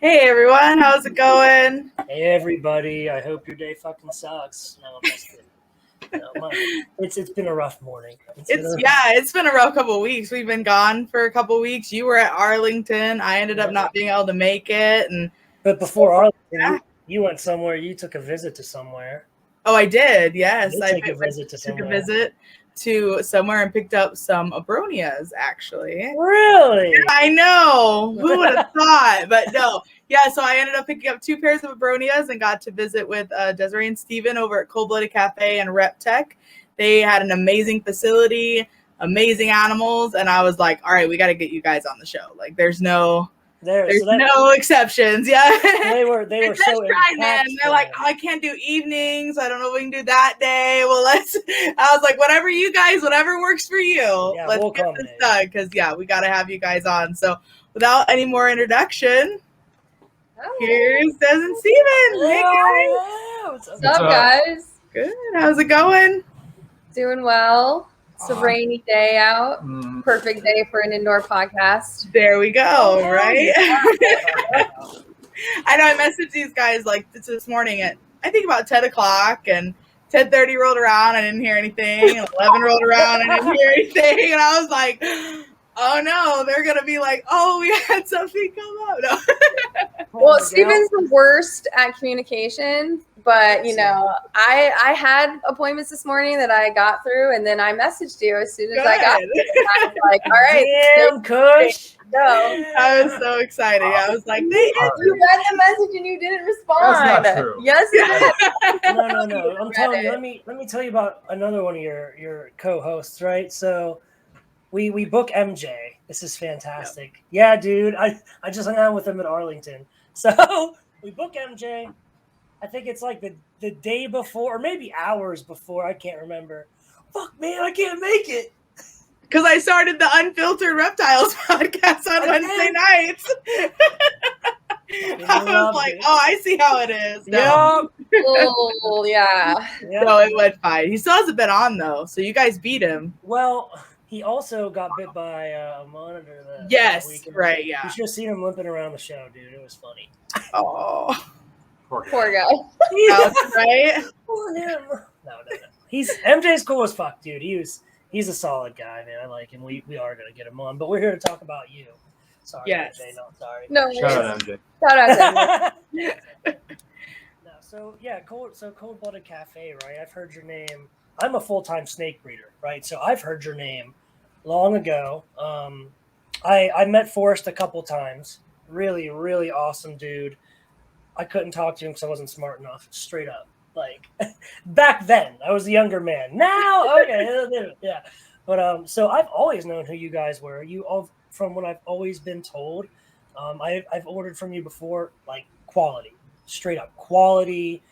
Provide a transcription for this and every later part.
Hey everyone, how's it going? Hey everybody, I hope your day fucking sucks. No, I'm just kidding. No, it's been a rough morning. It's been a rough couple of weeks. We've been gone for a couple of weeks. You were at Arlington. I ended up not being able to make it, but before Arlington, you went somewhere. You took a visit to somewhere. Oh, I did. Yes, I took a visit to somewhere and picked up some abronias. Actually, really? I know. Who would have thought? But no. Yeah, so I ended up picking up 2 pairs of abronias and got to visit with Desiree and Steven over at Cold-Blooded Café and Reptek. They had an amazing facility, amazing animals, and I was like, all right, we got to get you guys on the show. Like, there's no exceptions. Yeah. They were so tried, man. They're like, oh, I can't do evenings. I don't know if we can do that day. Well, I was like, whatever works for you. Yeah, let's get this done because we got to have you guys on. So without any more introduction, here's Des and Steven. Hey guys. What's up, guys? Good. How's it going? Doing well. It's a rainy day out. Perfect day for an indoor podcast. There we go, right? I know I messaged these guys like this morning at I think about 10 o'clock and 10:30 rolled around, I didn't hear anything, and 11 rolled around, I didn't hear anything, and I was like, oh no, they're gonna be like, oh, we had something come up. No. Well, Steven's the worst at communication, but you know, I had appointments this morning that I got through, and then I messaged you as soon as I got it. I was like, all right, damn, Kush. No. I was so excited. I was like, you read the message and you didn't respond. That's not true. Yes, it is. No. I'm telling you. Let me tell you about another one of your co-hosts, right? So we book MJ. This is fantastic. Yep. Yeah, dude. I just hung out with him at Arlington. So we book MJ. I think it's like the day before, or maybe hours before. I can't remember. Fuck, man, I can't make it. Because I started the Unfiltered Reptiles podcast on Wednesday nights. I was like, oh, I see how it is. No. Oh, yeah. So it went fine. He still hasn't been on, though. So you guys beat him. Well, he also got bit by a monitor. Yes, right, yeah. You should have seen him limping around the show, dude. It was funny. Oh. Poor guy. That's right? Poor him. No. MJ's cool as fuck, dude. He's a solid guy, man. I like him. We are going to get him on, but we're here to talk about you. Sorry, yes. MJ. No, sorry. No, shout out, MJ. Shout out, MJ. No, so, yeah, Cold-Blooded Café, right? I've heard your name. I'm a full-time snake breeder, right? So I've heard your name long ago. I met Forrest a couple times. Really, really awesome dude. I couldn't talk to him because I wasn't smart enough, straight up. Like back then, I was a younger man. Now, okay, yeah. But so I've always known who you guys were. You all from what I've always been told. I've ordered from you before, like quality, straight up quality,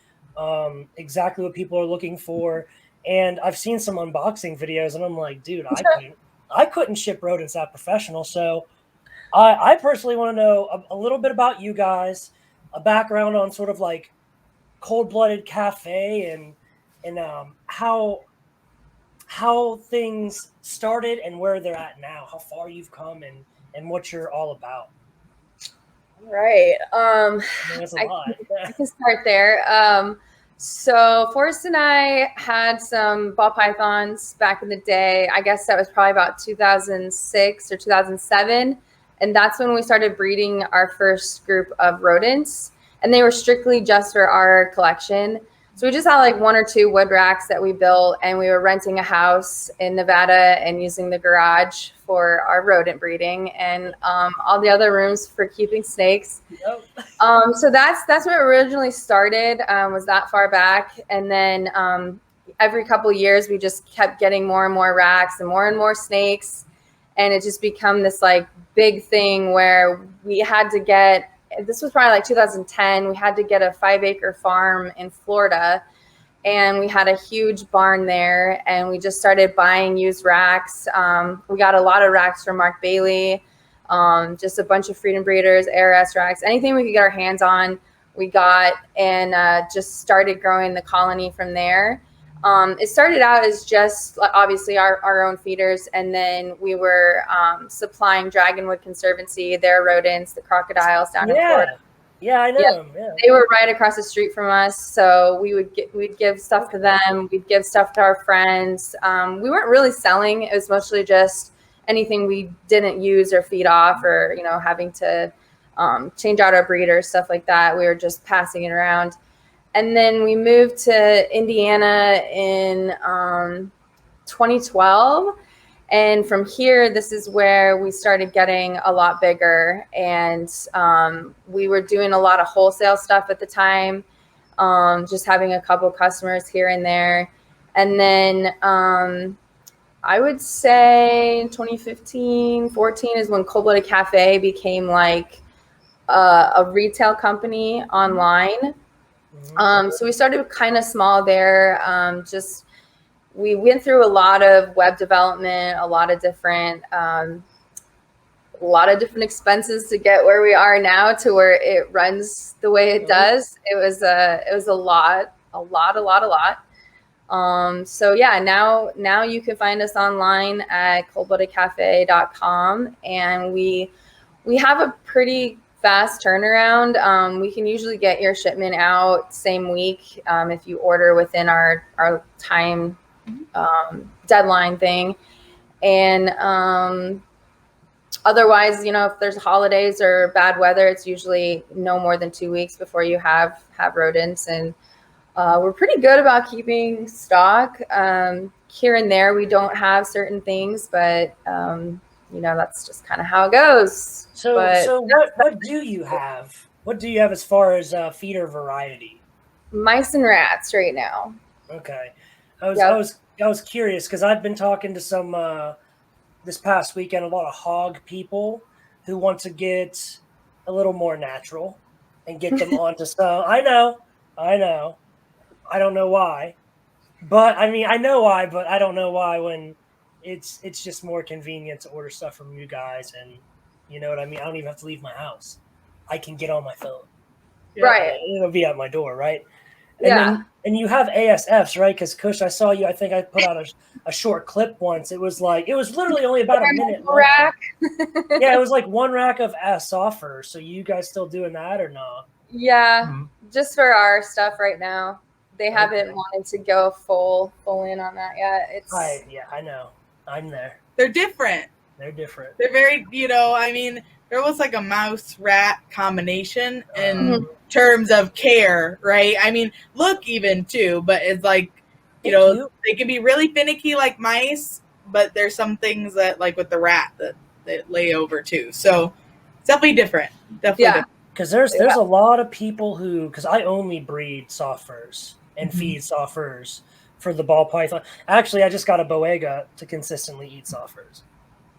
exactly what people are looking for. And I've seen some unboxing videos, and I'm like, dude, I couldn't ship rodents that professional. So I personally want to know a little bit about you guys, a background on sort of like Cold-Blooded Café and how things started and where they're at now, how far you've come and what you're all about. Right. That's a lot. I can start there. So Forrest and I had some ball pythons back in the day. I guess that was probably about 2006 or 2007. And that's when we started breeding our first group of rodents. And they were strictly just for our collection. So we just had like 1 or 2 wood racks that we built, and we were renting a house in Nevada and using the garage for our rodent breeding and all the other rooms for keeping snakes. Yep. So that's where it originally started, was that far back. And then every couple of years, we just kept getting more and more racks and more snakes. And it just become this like big thing where we had to get, this was probably like 2010. We had to get a 5-acre farm in Florida, and we had a huge barn there, and we just started buying used racks. We got a lot of racks from Mark Bailey, just a bunch of Freedom Breeders, ARS racks, anything we could get our hands on, we got, and just started growing the colony from there. It started out as just obviously our own feeders, and then we were supplying Dragonwood Conservancy, their rodents, the crocodiles down in Florida. Yeah, I know Yeah. them. Yeah. They were right across the street from us, so we'd give stuff to them. We'd give stuff to our friends. We weren't really selling. It was mostly just anything we didn't use or feed off, or having to change out our breeders, stuff like that. We were just passing it around. And then we moved to Indiana in 2012. And from here, this is where we started getting a lot bigger. And we were doing a lot of wholesale stuff at the time, just having a couple customers here and there. And then I would say 2015, 14 is when Cold-Blooded Cafe became like a retail company online. So we started kind of small there. We went through a lot of web development, a lot of different expenses to get where we are now, to where it runs the way it does. It was a lot. So yeah, now you can find us online at coldbloodedcafe.com, and we have a pretty fast turnaround. We can usually get your shipment out same week if you order within our time deadline thing. And otherwise, if there's holidays or bad weather, it's usually no more than 2 weeks before you have rodents. And we're pretty good about keeping stock. Here and there, we don't have certain things, but that's just kind of how it goes. So what do you have? What do you have as far as feeder variety? Mice and rats right now. Okay, I was curious because I've been talking to some this past weekend, a lot of hog people who want to get a little more natural and get them onto some. I know. I don't know why, but I mean I know why, but I don't know why when it's just more convenient to order stuff from you guys, and you know what I mean. I don't even have to leave my house. I can get on my phone. Right. It'll be at my door, right? And and you have ASFs, right? Because Kush, I saw you. I think I put out a short clip once. It was literally only about a minute long. Rack. Yeah, it was like one rack of software. So you guys still doing that or not? Yeah, just for our stuff right now. They haven't wanted to go full in on that yet. I know. I'm there. They're different. They're different. They're very, I mean, there was like a mouse rat combination in terms of care, right? I mean, look even too, but it's like, they can be really finicky like mice, but there's some things that like with the rat that lay over too. So it's definitely different. Different. Because there's a lot of people because I only breed soft furs and feed soft furs for the ball python. Actually, I just got a Boega to consistently eat soft furs.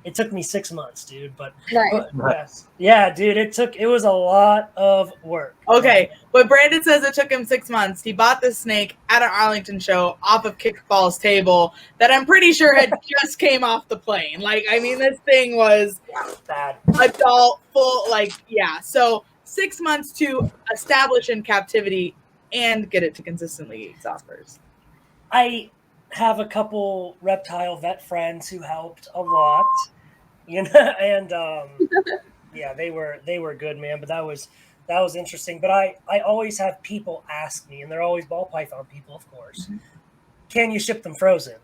It took me 6 months, dude. But yes, yeah, dude, it was a lot of work. Okay, but Brandon says it took him 6 months. He bought this snake at an Arlington show off of Kickball's table that I'm pretty sure had just came off the plane. Like, I mean, this thing was bad, adult, full, So 6 months to establish in captivity and get it to consistently eat soft furs. I have a couple reptile vet friends who helped a lot, and yeah, they were good, man. But that was interesting. But I always have people ask me, and they're always ball python people, of course. Can you ship them frozen?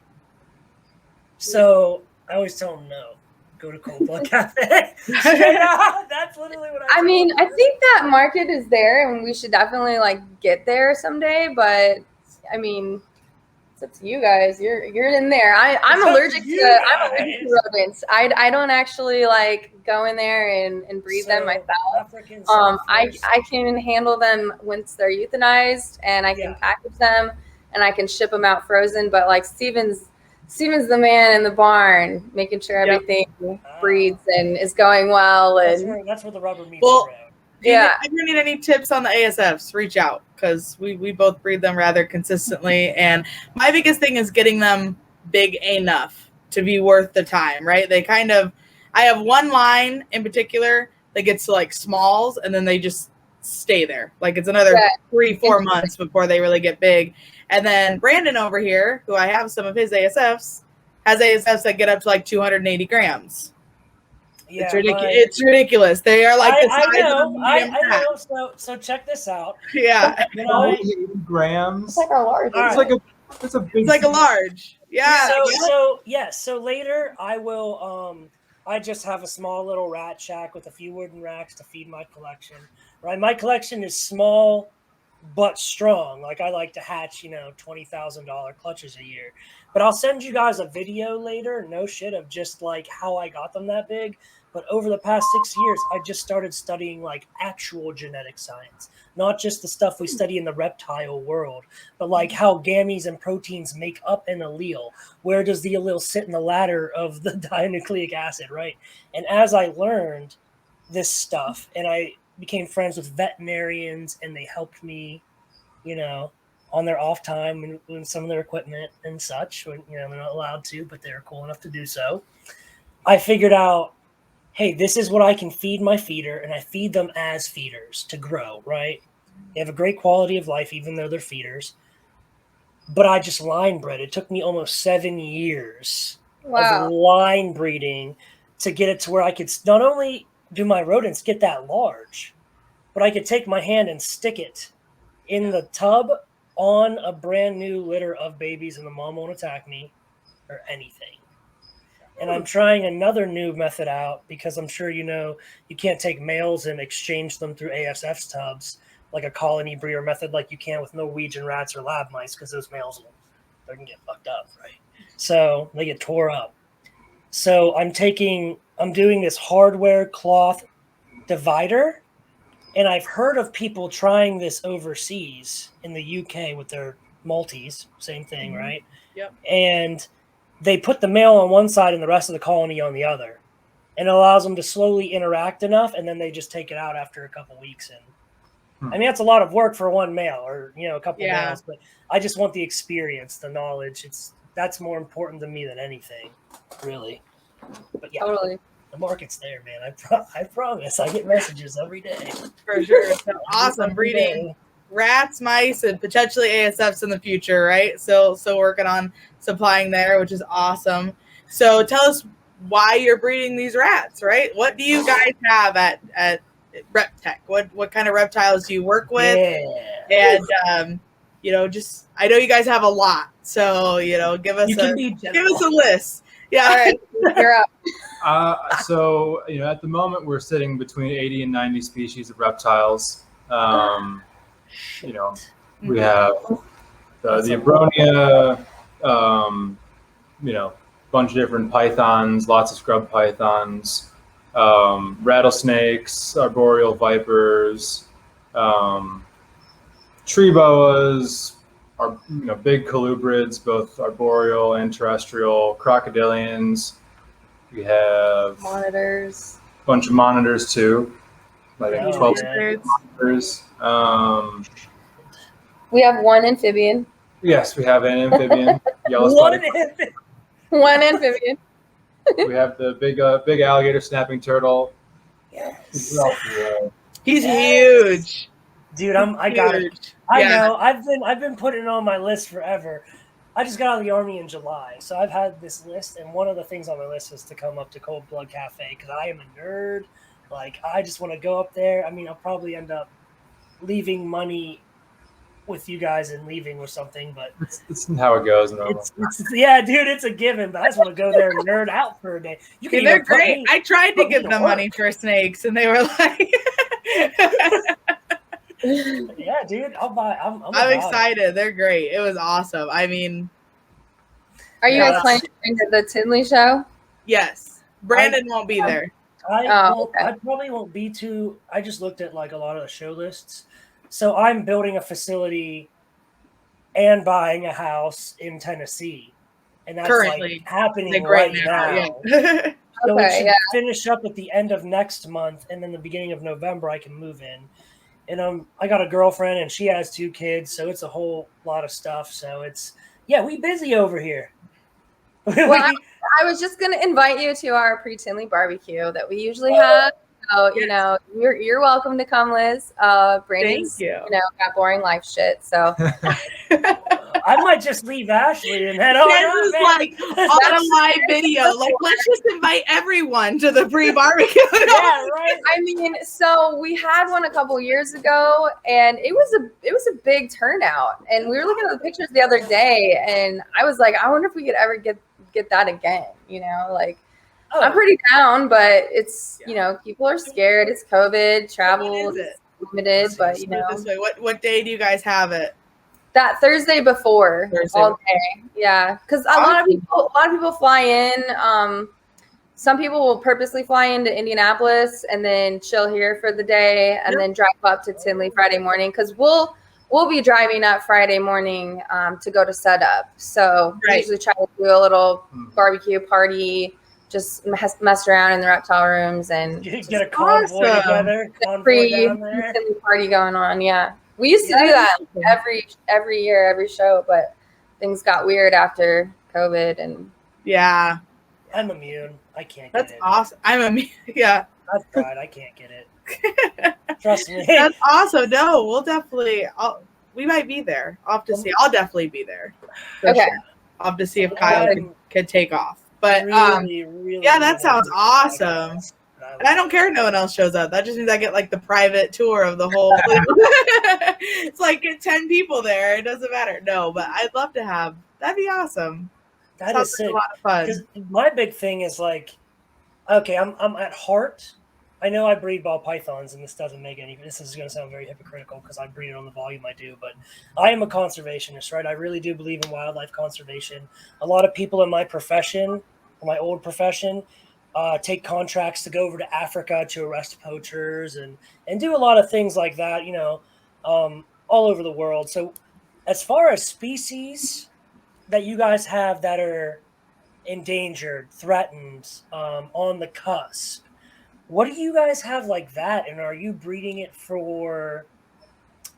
So I always tell them no. Go to Cold Blood Cafe. That's literally what I mean, I think that market is there, and we should definitely get there someday. But I mean, it's up to you guys. You're in there. I'm allergic to rodents. I don't actually go in there and breed them myself. I can handle them once they're euthanized, and I can package them, and I can ship them out frozen. But Steven's the man in the barn, making sure everything breeds and is going well. And that's where the rubber meets the road. If you need any tips on the ASFs, reach out, because we both breed them rather consistently. And my biggest thing is getting them big enough to be worth the time, right? I have one line in particular that gets to smalls, and then they just stay there. It's another 3-4 months before they really get big. And then Brandon over here, who I have some of his ASFs, has ASFs that get up to 280 grams. Yeah, It's ridiculous. They are like the size of a medium I cat. know. So check this out. Yeah, You know, 80 grams. It's like our large. All It's right. like it's a big. it's like a large. Yeah. So later I will I just have a small little rat shack with a few wooden racks to feed my collection. Right, my collection is small but strong. Like I like to hatch, $20,000 clutches a year. But I'll send you guys a video later, no shit, of just like how I got them that big. But over the past 6 years, I just started studying like actual genetic science, not just the stuff we study in the reptile world, but like how gametes and proteins make up an allele. Where does the allele sit in the ladder of the dinucleic acid, right? And as I learned this stuff and I became friends with veterinarians and they helped me, on their off time with some of their equipment and such, when, they're not allowed to, but they're cool enough to do so. I figured out, hey, this is what I can feed my feeder, and I feed them as feeders to grow, right? They have a great quality of life, even though they're feeders. But I just line bred. It took me almost 7 years of line breeding to get it to where I could not only do my rodents get that large, but I could take my hand and stick it in the tub on a brand new litter of babies and the mom won't attack me or anything. And I'm trying another new method out because I'm sure you can't take males and exchange them through ASF's tubs like a colony breeder method like you can with Norwegian rats or lab mice, because those males they can get fucked up, right? So they get tore up. So I'm doing this hardware cloth divider, and I've heard of people trying this overseas in the UK with their Maltese, same thing, right? Yep. And they put the male on one side and the rest of the colony on the other. And it allows them to slowly interact enough, and then they just take it out after a couple weeks. And I mean, that's a lot of work for one male or, a couple males, but I just want the experience, the knowledge. That's more important to me than anything, really. But yeah. Totally. The market's there, man. I promise. I get messages every day. For sure. So awesome breeding rats, mice, and potentially ASFs in the future, right? So working on supplying there, which is awesome. So tell us why you're breeding these rats, right? What do you guys have at Reptek? What kind of reptiles do you work with? Yeah. And just I know you guys have a lot, so give us a list. Yeah, all right. You're up. So, at the moment we're sitting between 80 and 90 species of reptiles. We have the Abronia, bunch of different pythons, lots of scrub pythons, rattlesnakes, arboreal vipers, tree boas, big colubrids, both arboreal and terrestrial, crocodilians. We have monitors, a bunch of monitors too, like 12 monitors. We have one amphibian. Yes, we have an amphibian. One amphibian. We have the big alligator snapping turtle. Yes. He's huge. Dude, I got it. I know. I've been putting it on my list forever. I just got out of the Army in July, so I've had this list, and one of the things on my list is to come up to Cold Blood Cafe because I am a nerd. Like, I just want to go up there. I mean, I'll probably end up leaving money with you guys and leaving with something, but it's how it goes. Yeah, dude, it's a given. But I just want to go there and nerd out for a day. They're great. I tried to give them money for snakes, and they were like. Yeah, dude, I'll buy. I'm excited. They're great. It was awesome. I mean, are you guys planning to bring to the Tinley show? Yes, Brandon won't be there. I probably won't be too. I just looked at like a lot of the show lists. So I'm building a facility and buying a house in Tennessee, and that's currently happening right now. Yeah. So it should finish up at the end of next month, and then the beginning of November I can move in. And I got a girlfriend, and she has 2 kids, so it's a whole lot of stuff. So we busy over here. Well, I was just going to invite you to our pre-Tinley barbecue that we usually have. So, you're welcome to come, Liz. Brandon's, got boring life shit. So I might just leave Ashley and head on Jen up, was man. like on a live video, like let's just invite everyone to the pre-barbecue. Yeah, right. I mean, so we had one a couple years ago, and it was a big turnout. And we were looking at the pictures the other day, and I was like, I wonder if we could ever get that again. You know, like Oh, I'm pretty down, but it's people are scared. It's COVID, travel When is it? is limited, but Put it this way, what day do you guys have it? that Thursday before Thursday all day, yeah, because a lot of people fly in. Some people will purposely fly into Indianapolis and then chill here for the day, and then drive up to Tinley Friday morning, because we'll be driving up Friday morning to go to setup. So we usually try to do a little barbecue party, just mess around in the reptile rooms and get a convoy together, convoy down there. Party going on. Yeah, we used to do that every year, every show, but things got weird after COVID. And yeah, I'm immune. I can't get That's it. awesome. I'm immune. Yeah. I've tried. I can't get it. Trust me. That's awesome. No, we'll definitely. We might be there. I'll have to see. I'll definitely be there. Okay. Sure. I'll have to see if Kyle could take off. But really, yeah, that sounds awesome. And I don't care if no one else shows up. That just means I get like the private tour of the whole thing. It's like get 10 people there. It doesn't matter. No, but I'd love to have. That'd be awesome. That is sick. Like a lot of fun. Because my big thing is like, okay, I'm at heart. I know I breed ball pythons, and this doesn't make any. This is going to sound very hypocritical because I breed it on the volume I do, but I am a conservationist, right? I really do believe in wildlife conservation. A lot of people in my profession, or my old profession, take contracts to go over to Africa to arrest poachers and do a lot of things like that, all over the world. So, as far as species that you guys have that are endangered, threatened, on the cusp, what do you guys have like that? And are you breeding it for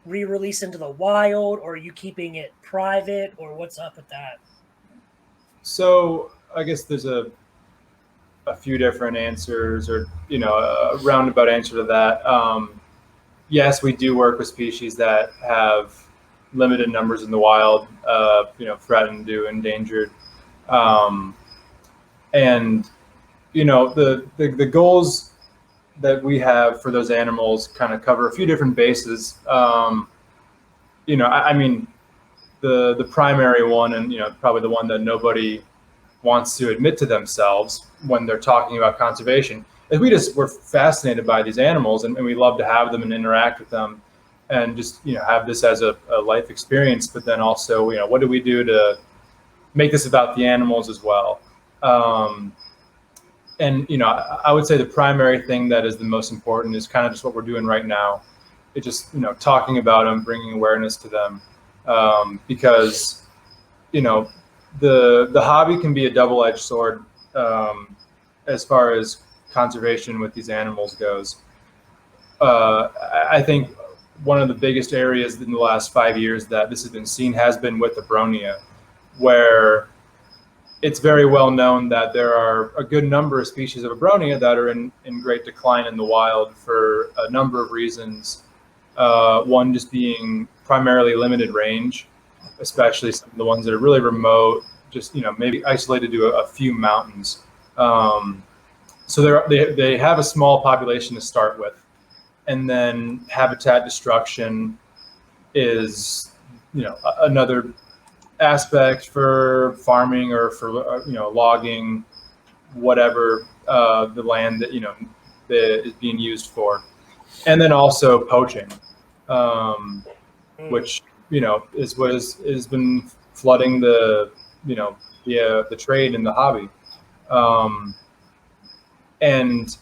re-release into the wild, or are you keeping it private, or what's up with that? So I guess there's a few different answers, or a roundabout answer to that. Yes, we do work with species that have limited numbers in the wild, threatened to endangered, and the goals that we have for those animals kind of cover a few different bases. I mean, the primary one, and probably the one that nobody wants to admit to themselves when they're talking about conservation, is we're fascinated by these animals, and we love to have them and interact with them, and just have this as a life experience. But then also, what do we do to make this about the animals as well? And I would say the primary thing that is the most important is kind of just what we're doing right now. It's just talking about them, bringing awareness to them, because the hobby can be a double-edged sword as far as conservation with these animals goes. I think one of the biggest areas in the last 5 years that this has been seen has been with the Abronia, where it's very well known that there are a good number of species of Abronia that are in great decline in the wild for a number of reasons. One just being primarily limited range, especially some of the ones that are really remote, just maybe isolated to a few mountains. So they have a small population to start with, and then habitat destruction is another aspect for farming or for logging, whatever the land that that is being used for, and then also poaching, which is what has been flooding the trade and the hobby, and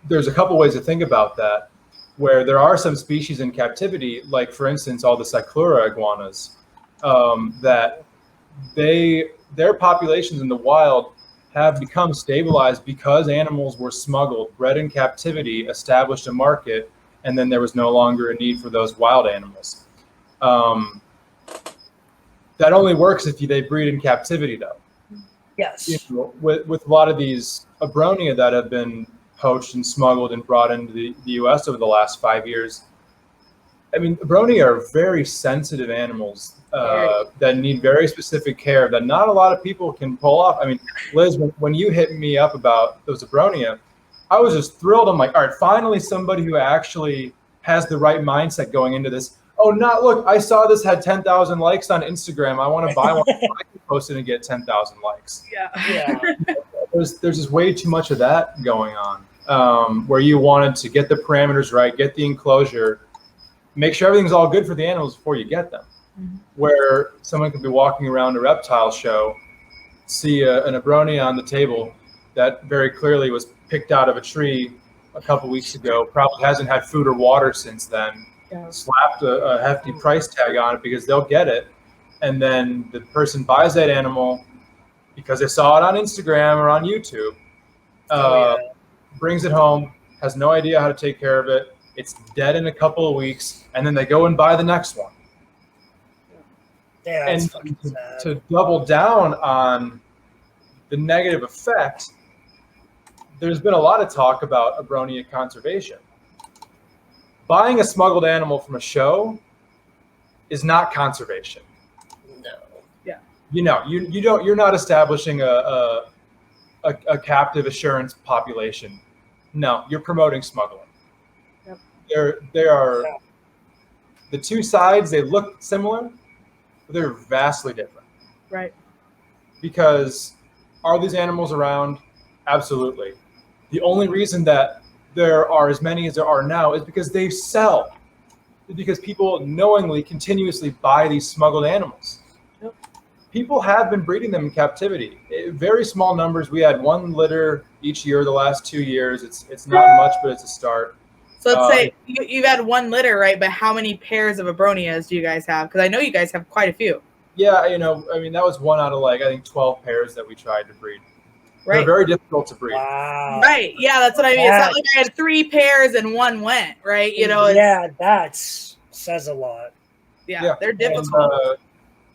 there's a couple ways to think about that, where there are some species in captivity, like for instance, all the Cyclura iguanas, that their populations in the wild have become stabilized because animals were smuggled, bred in captivity, established a market, and then there was no longer a need for those wild animals. That only works if they breed in captivity, though. Yes. With a lot of these Abronia that have been poached and smuggled and brought into the U.S. over the last 5 years, I mean, brony are very sensitive animals that need very specific care that not a lot of people can pull off. I mean, Liz, when you hit me up about those abronia, I was just thrilled. I'm like, all right, finally somebody who actually has the right mindset going into this. Oh, look, I saw this had 10,000 likes on Instagram. I want to buy one. I can post it and get 10,000 likes. Yeah. There's just way too much of that going on, where you wanted to get the parameters right, get the enclosure, make sure everything's all good for the animals before you get them. Mm-hmm. Where someone could be walking around a reptile show, see an abronia on the table that very clearly was picked out of a tree a couple weeks ago, probably hasn't had food or water since then, slapped a hefty price tag on it because they'll get it. And then the person buys that animal because they saw it on Instagram or on YouTube, brings it home, has no idea how to take care of it. It's dead in a couple of weeks, and then they go and buy the next one. Yeah, and to double down on the negative effect, there's been a lot of talk about abronia conservation. Buying a smuggled animal from a show is not conservation. No. Yeah. You're not establishing a captive assurance population. No, you're promoting smuggling. Yep. They are the two sides. They look similar, but they're vastly different. Right. Because are these animals around? Absolutely. The only reason that there are as many as there are now is because they sell. Because people knowingly, continuously buy these smuggled animals. Yep. People have been breeding them in captivity. Very small numbers. We had one litter each year the last 2 years. It's not much, but it's a start. So let's say you've had one litter, right? But how many pairs of abronias do you guys have? Because I know you guys have quite a few. Yeah, I mean, that was one out of I think 12 pairs that we tried to breed. Right. They're very difficult to breed. Wow. Right. Yeah, that's what I mean. It's not like I had 3 pairs and one went, right? Yeah, that says a lot. Yeah, they're difficult.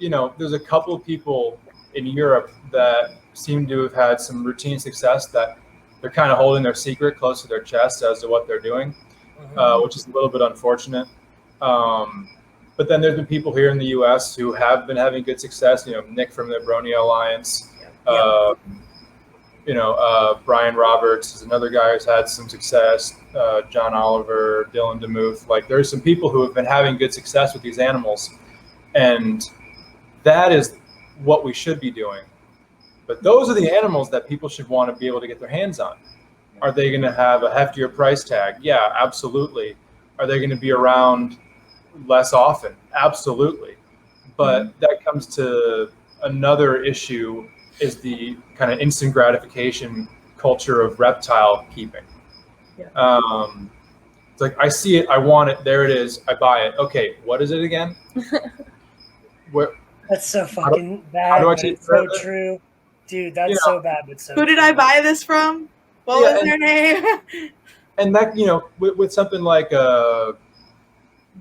And, there's a couple of people in Europe that seem to have had some routine success that they're kind of holding their secret close to their chest as to what they're doing, which is a little bit unfortunate. But then there's been people here in the U.S. who have been having good success. Nick from the Abronia Alliance. Brian Roberts is another guy who's had some success. John Oliver, Dylan DeMuth. There's some people who have been having good success with these animals, and that is what we should be doing. But those are the animals that people should want to be able to get their hands on. Are they going to have a heftier price tag? Yeah, absolutely. Are they going to be around less often? Absolutely. But that comes to another issue, is the kind of instant gratification culture of reptile keeping. Yeah. It's like, I see it, I want it, there it is, I buy it. Okay, what is it again? That's so fucking bad. But it's so true. Dude, that's so bad, but so Who did I buy this from? What was their name? And that, with something like a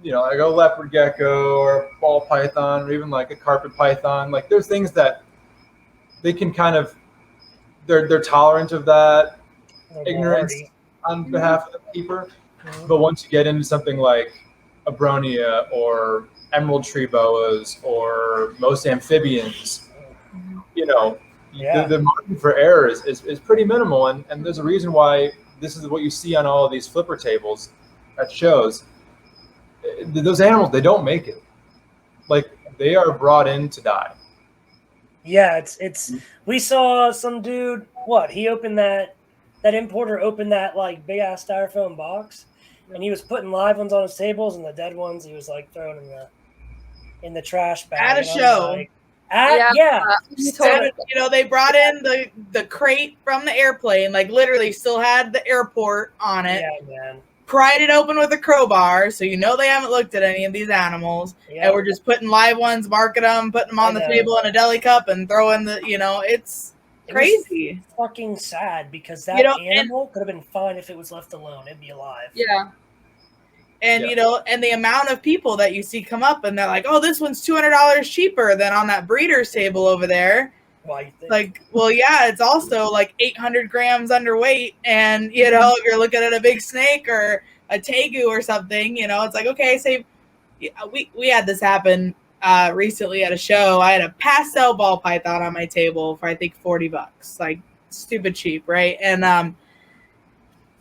leopard gecko or a ball python or even like a carpet python, there's things that they can kind of, they're tolerant of that ignorance on behalf of the keeper. But once you get into something like abronia or emerald tree boas or most amphibians, the margin for error is pretty minimal. And there's a reason why this is what you see on all of these flipper tables at shows. Those animals, they don't make it. They are brought in to die. Yeah, it's we saw some dude, he opened that importer opened that big ass styrofoam box, and he was putting live ones on his tables, and the dead ones he was throwing in the trash bag. At a show. They brought in the crate from the airplane, literally still had the airport on it. Yeah, man. Pried it open with a crowbar, so they haven't looked at any of these animals. Yeah. And we're just putting live ones, marking them, putting them on the table in a deli cup, and throwing it's crazy. It's fucking sad because that animal could have been fine if it was left alone. It'd be alive. Yeah. And and the amount of people that you see come up and they're like, "Oh, this one's $200 cheaper than on that breeder's table over there." Why you think? It's also 800 grams underweight, and if you're looking at a big snake or a tegu or something, it's okay, save we had this happen recently at a show. I had a pastel ball python on my table for I think $40, like stupid cheap, right? And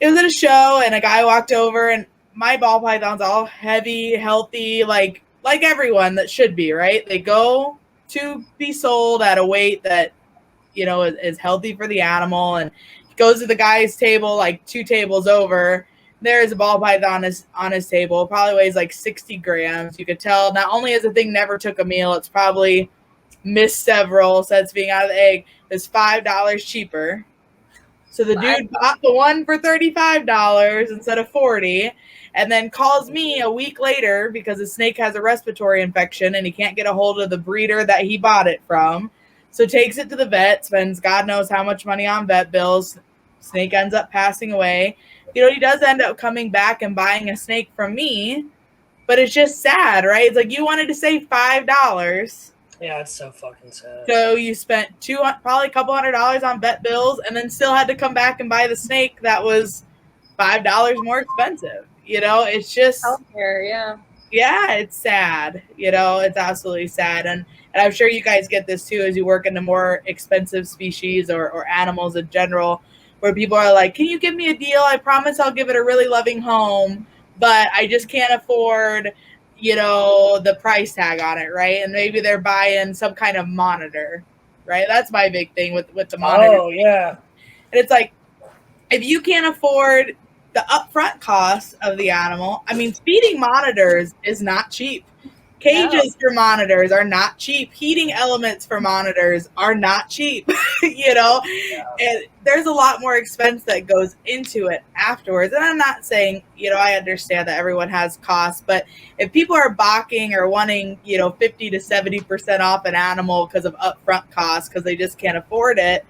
it was at a show, and a guy walked over, and my ball python's all heavy, healthy, like everyone that should be, right? They go to be sold at a weight that is healthy for the animal, and he goes to the guy's table, like 2 tables over. There's a ball python on his table, probably weighs like 60 grams. You could tell not only has the thing never took a meal, it's probably missed several since being out of the egg. It's $5 cheaper. So the dude bought the one for $35 instead of $40, and then calls me a week later because the snake has a respiratory infection and he can't get a hold of the breeder that he bought it from. So takes it to the vet, spends God knows how much money on vet bills. Snake ends up passing away. He does end up coming back and buying a snake from me, but it's just sad, right? It's like you wanted to save $5. Yeah, it's so fucking sad. So you spent probably a couple $100 on vet bills, and then still had to come back and buy the snake that was $5 more expensive. It's just Healthcare, yeah, it's sad. It's absolutely sad, and I'm sure you guys get this too as you work into more expensive species or animals in general, where people are like, "Can you give me a deal? I promise I'll give it a really loving home, but I just can't afford." The price tag on it, right? And maybe they're buying some kind of monitor, right? That's my big thing with the monitor. Oh, yeah. And it's like, if you can't afford the upfront cost of the animal, I mean, feeding monitors is not cheap. Cages for monitors are not cheap. Heating elements for monitors are not cheap, and there's a lot more expense that goes into it afterwards. And I'm not saying, I understand that everyone has costs, but if people are balking or wanting, 50 to 70% off an animal because of upfront costs, because they just can't afford it,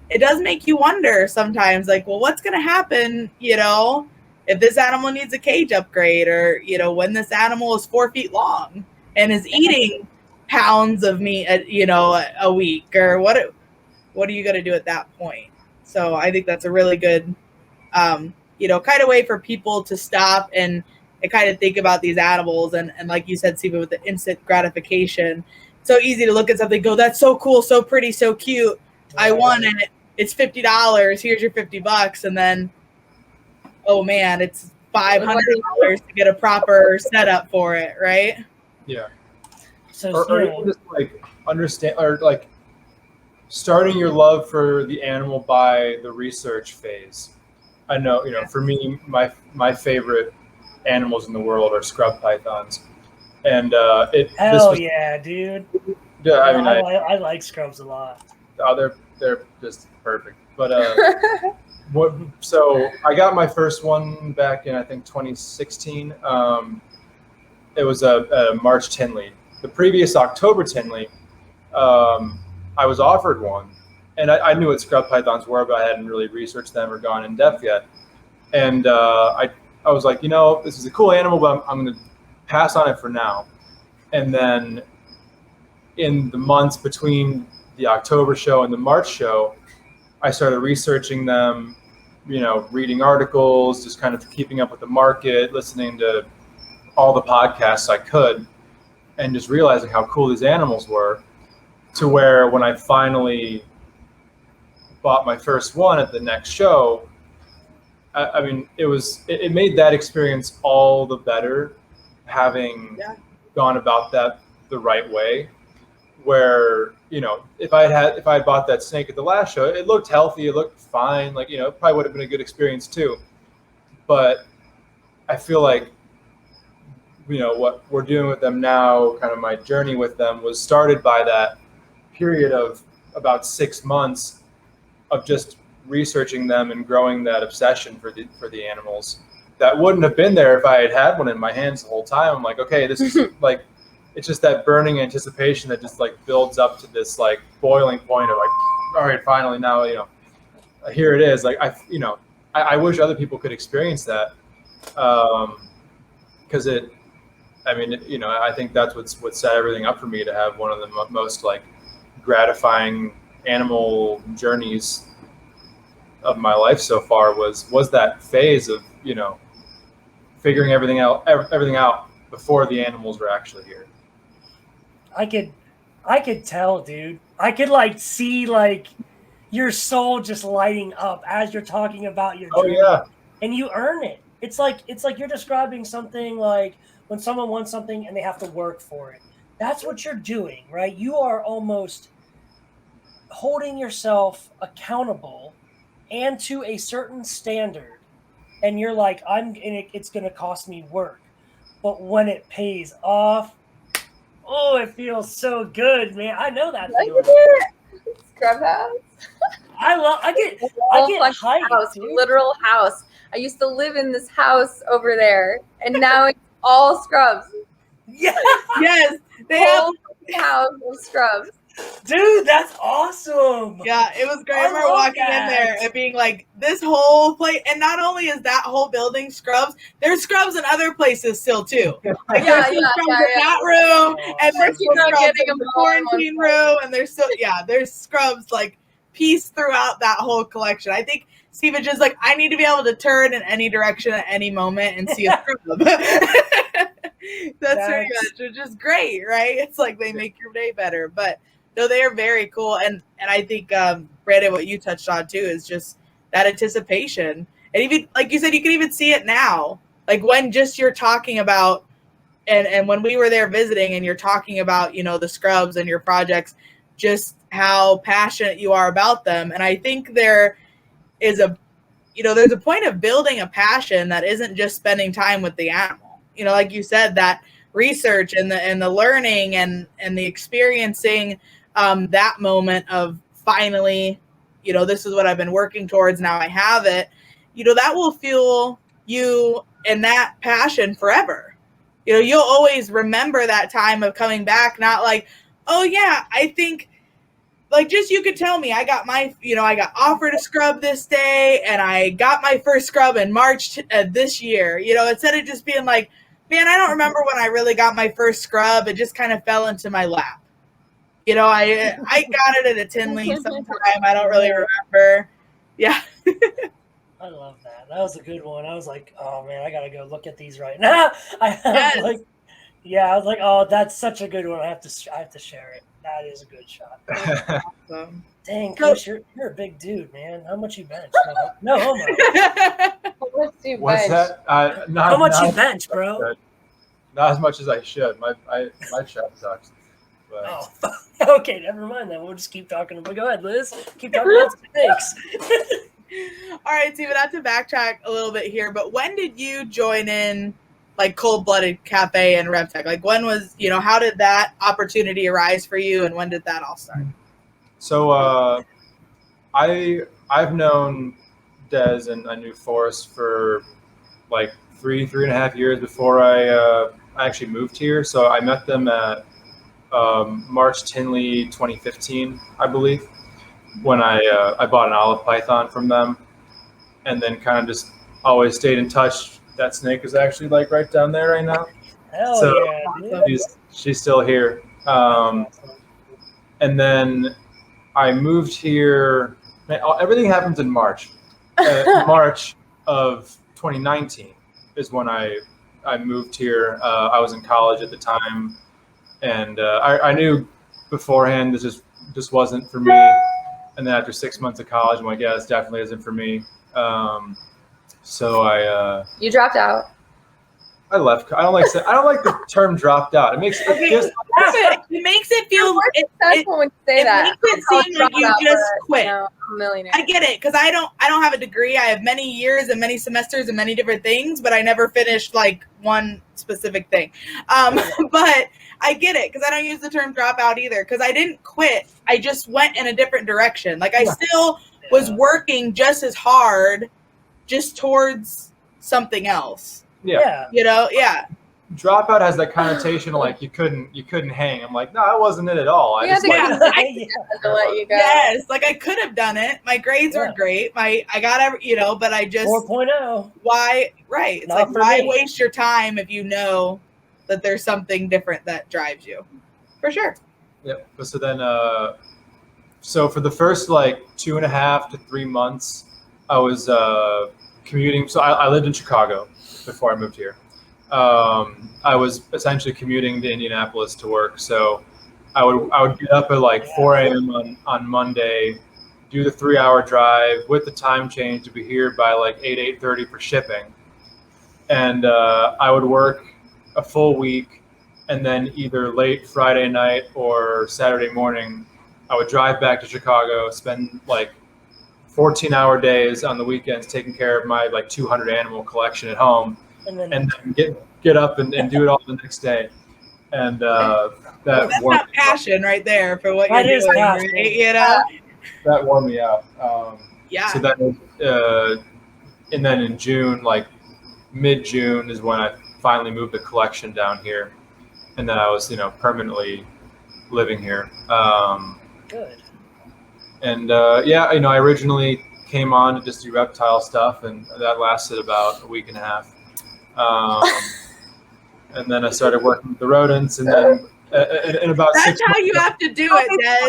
it does make you wonder sometimes, like, well, what's going to happen, if this animal needs a cage upgrade, or, when this animal is 4 feet long and is eating pounds of meat, a week, or what are you going to do at that point? So I think that's a really good, kind of way for people to stop and kind of think about these animals. And like you said, Stephen, with the instant gratification, it's so easy to look at something, go, that's so cool, so pretty, so cute. I want it. It's $50. Here's your $50. And then, oh man, it's $500 to get a proper setup for it, right? Yeah. So or even just understand, or starting your love for the animal by the research phase. I know, for me, my favorite animals in the world are scrub pythons, and yeah, dude. Yeah, I mean, I like scrubs a lot. Oh, they're just perfect. But so I got my first one back in I think 2016. It was a March Tinley. The previous October Tinley, I was offered one, and I knew what scrub pythons were, but I hadn't really researched them or gone in depth yet. And I was like, this is a cool animal, but I'm going to pass on it for now. And then in the months between the October show and the March show, I started researching them, reading articles, just kind of keeping up with the market, listening to all the podcasts I could, and just realizing how cool these animals were, to where when I finally bought my first one at the next show, I mean, it made that experience all the better, having gone about that the right way. Where, if I had bought that snake at the last show, it looked healthy, it looked fine, it probably would have been a good experience too. But I feel like, what we're doing with them now, kind of my journey with them, was started by that period of about 6 months of just researching them and growing that obsession for the animals that wouldn't have been there if I had had one in my hands the whole time. I'm like, okay, this is it's just that burning anticipation that just builds up to this boiling point of all right, finally now, here it is. I wish other people could experience that. Because I think that's what set everything up for me to have one of the most gratifying animal journeys of my life so far was that phase of, figuring everything out before the animals were actually here. I could tell, dude. I could like see like your soul just lighting up as you're talking about your journey. Oh yeah. And you earn it. It's like you're describing something like when someone wants something and they have to work for it. That's what you're doing, right? You are almost holding yourself accountable and to a certain standard. And you're like, it's going to cost me work. But when it pays off, oh, it feels so good, man. I know that feeling. Scrub house. I get hyped, house, dude. literal house. I used to live in this house over there, and now it's all scrubs. Yeah. Yes, they have House of scrubs. Dude, that's awesome. Yeah, it was great. I I remember love walking in that. there and being like, this whole place, and not only is that whole building scrubs, there's scrubs in other places still too. Like there's still scrubs in that room, and there's still Keep on scrubs getting in the them all in one quarantine room, and there's still there's scrubs like pieced throughout that whole collection. I think Steve is just like, I need to be able to turn in any direction at any moment and see a scrub. That's pretty much, which is great, right? It's like they make your day better, but. No, they are very cool, and I think Brandon, what you touched on too is just that anticipation, and even like you said, you can even see it now. Like when just you're talking about, and when we were there visiting, and you're talking about the scrubs and your projects, just how passionate you are about them, and I think there is there's a point of building a passion that isn't just spending time with the animal. Like you said, that research and the learning and the experiencing. That moment of finally, this is what I've been working towards. Now I have it, that will fuel you and that passion forever. You'll always remember that time of coming back, not like, oh yeah, I think like just, you could tell me I got I got offered a scrub this day and I got my first scrub in March this year, instead of just being like, man, I don't remember when I really got my first scrub. It just kind of fell into my lap. I got it at a Tinley sometime. I don't really remember. Yeah. I love that. That was a good one. I was like, oh man, I gotta go look at these right now. I was like, oh, that's such a good one. I have to share it. That is a good shot. Awesome. Dang, Chris, you're a big dude, man. How much you bench? No homo. What's that? How much you bench, bro? Not as much as I should. My chest sucks. But. Oh, okay. Never mind. Then we'll just keep talking. But go ahead, Liz. Keep talking about snakes. All right, Steven. Not to backtrack a little bit here, but when did you join in, like Cold-Blooded Café and Reptek? Like, when was how did that opportunity arise for you, and when did that all start? So, I've known Des and I knew Forrest for like 3.5 years before I actually moved here. So I met them at March Tinley 2015, I believe, when I bought an olive python from them, and then kind of just always stayed in touch. That snake is actually like right down there right now. Hell so yeah, dude. She's still here. And then I moved here. Man, everything happens in March. March of 2019 is when I moved here. I was in college at the time. And I knew beforehand this just wasn't for me. And then after 6 months of college, I'm like, yeah, this definitely isn't for me. So You dropped out. I left. I don't like the term "dropped out." It makes it feel Successful when you say that. Makes it seem like you just quit. A millionaire. I get it, because I don't have a degree. I have many years and many semesters and many different things, but I never finished like one specific thing. But I get it, because I don't use the term dropout either, because I didn't quit. I just went in a different direction. Like I still was working just as hard, just towards something else. Yeah. Dropout has that connotation of like you couldn't hang. I'm like, no, that wasn't it at all. I to let you go. Yes, like I could have done it. My grades were great. I got but I just 4.0. Why? Right. It's Not like, why me. waste your time if you know that there's something different that drives you? For sure. Yep. So then, so for the first like 2.5 to 3 months, I was commuting. So I lived in Chicago before I moved here. I was essentially commuting to Indianapolis to work. So I would get up at like 4 a.m. on Monday, do the 3-hour drive with the time change to be here by like 8:30 for shipping. And I would work a full week, and then either late Friday night or Saturday morning, I would drive back to Chicago, spend like 14-hour days on the weekends taking care of my like 200 animal collection at home, and then get up and do it all the next day. And that's not passion right there for what you're doing, right? You know, that wore me out. Yeah. So that was, and then in June, like mid-June, is when I finally moved the collection down here, and then I was, permanently living here. Good. And I originally came on to just do reptile stuff, and that lasted about a week and a half. And then I started working with the rodents, and then in about that's 6 how months, you have to do it, Des.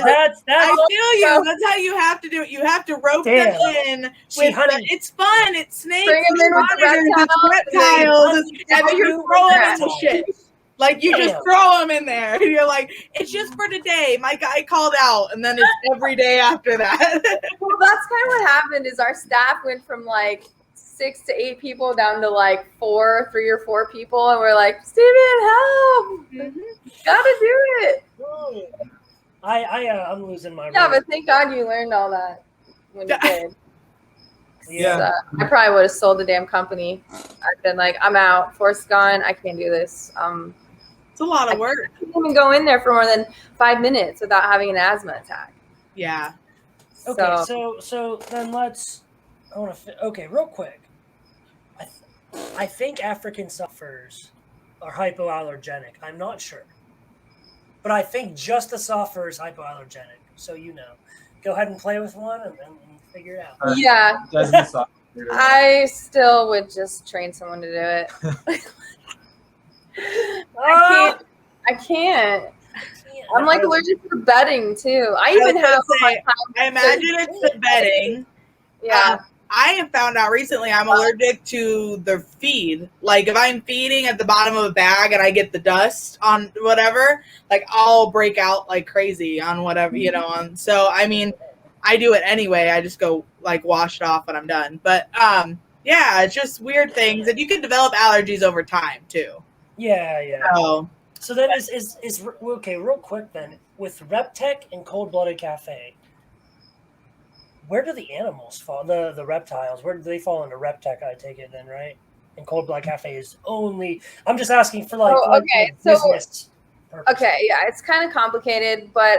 I feel you. That's how you have to do it. You have to rope them in. It's fun. It's snakes. Bring them in with the reptiles. And you throw them in the shit. Like you just throw them in there. And you're like, it's just for today. My guy called out, and then it's every day after that. Well, that's kind of what happened. Is our staff went from like 6 to 8 people down to like 3 or 4 people, and we're like, Steven, help! Gotta do it. I'm losing my. Yeah, but thank God you learned all that when you did. Yeah, I probably would have sold the damn company. I've been like, I'm out. Force gone. I can't do this. It's a lot of work. I can't even go in there for more than 5 minutes without having an asthma attack. Yeah. Okay, so then let's. Okay, real quick. I think African suffers are hypoallergenic. I'm not sure, but I think just the suffer is hypoallergenic. So go ahead and play with one and figure it out. Yeah. I still would just train someone to do it. I can't. I'm like allergic to the bedding too. I imagine it's the bedding. Yeah. I have found out recently I'm allergic to the feed. Like if I'm feeding at the bottom of a bag and I get the dust on whatever, like I'll break out like crazy on whatever, so I mean, I do it anyway. I just go like wash it off when I'm done. But yeah, it's just weird things, and you can develop allergies over time too. Yeah. So then is okay, real quick then, with Reptek and Cold-Blooded Café, where do the animals fall? The reptiles, where do they fall into Reptek, I take it then, right? And Cold-Blooded Café is only, I'm just asking for business purposes. Okay, yeah, it's kind of complicated, but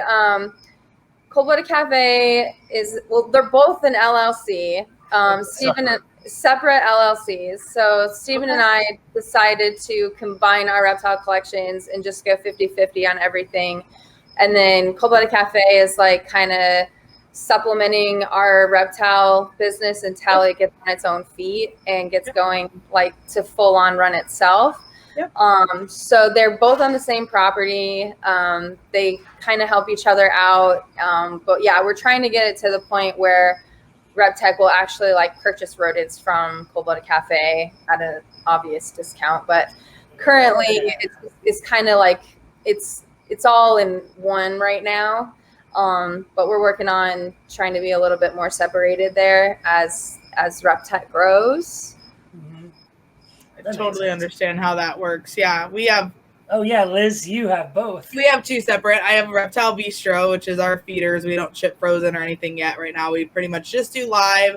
Cold-Blooded Café they're both an LLC. Separate LLCs. So Stephen and I decided to combine our reptile collections and just go 50-50 on everything. And then Cold-Blooded Café is like kind of supplementing our reptile business until it gets on its own feet and gets going like to full on run itself. Yep. So they're both on the same property. They kind of help each other out. But yeah, we're trying to get it to the point where Reptek will actually like purchase rodents from Cold-Blooded Café at an obvious discount. But currently it's kind of like it's all in one right now. But we're working on trying to be a little bit more separated there as Reptek grows. I totally understand how that works. Yeah, we have. Oh yeah, Liz, you have both. We have 2 separate. I have a Reptile Bistro, which is our feeders. We don't ship frozen or anything yet right now. We pretty much just do live.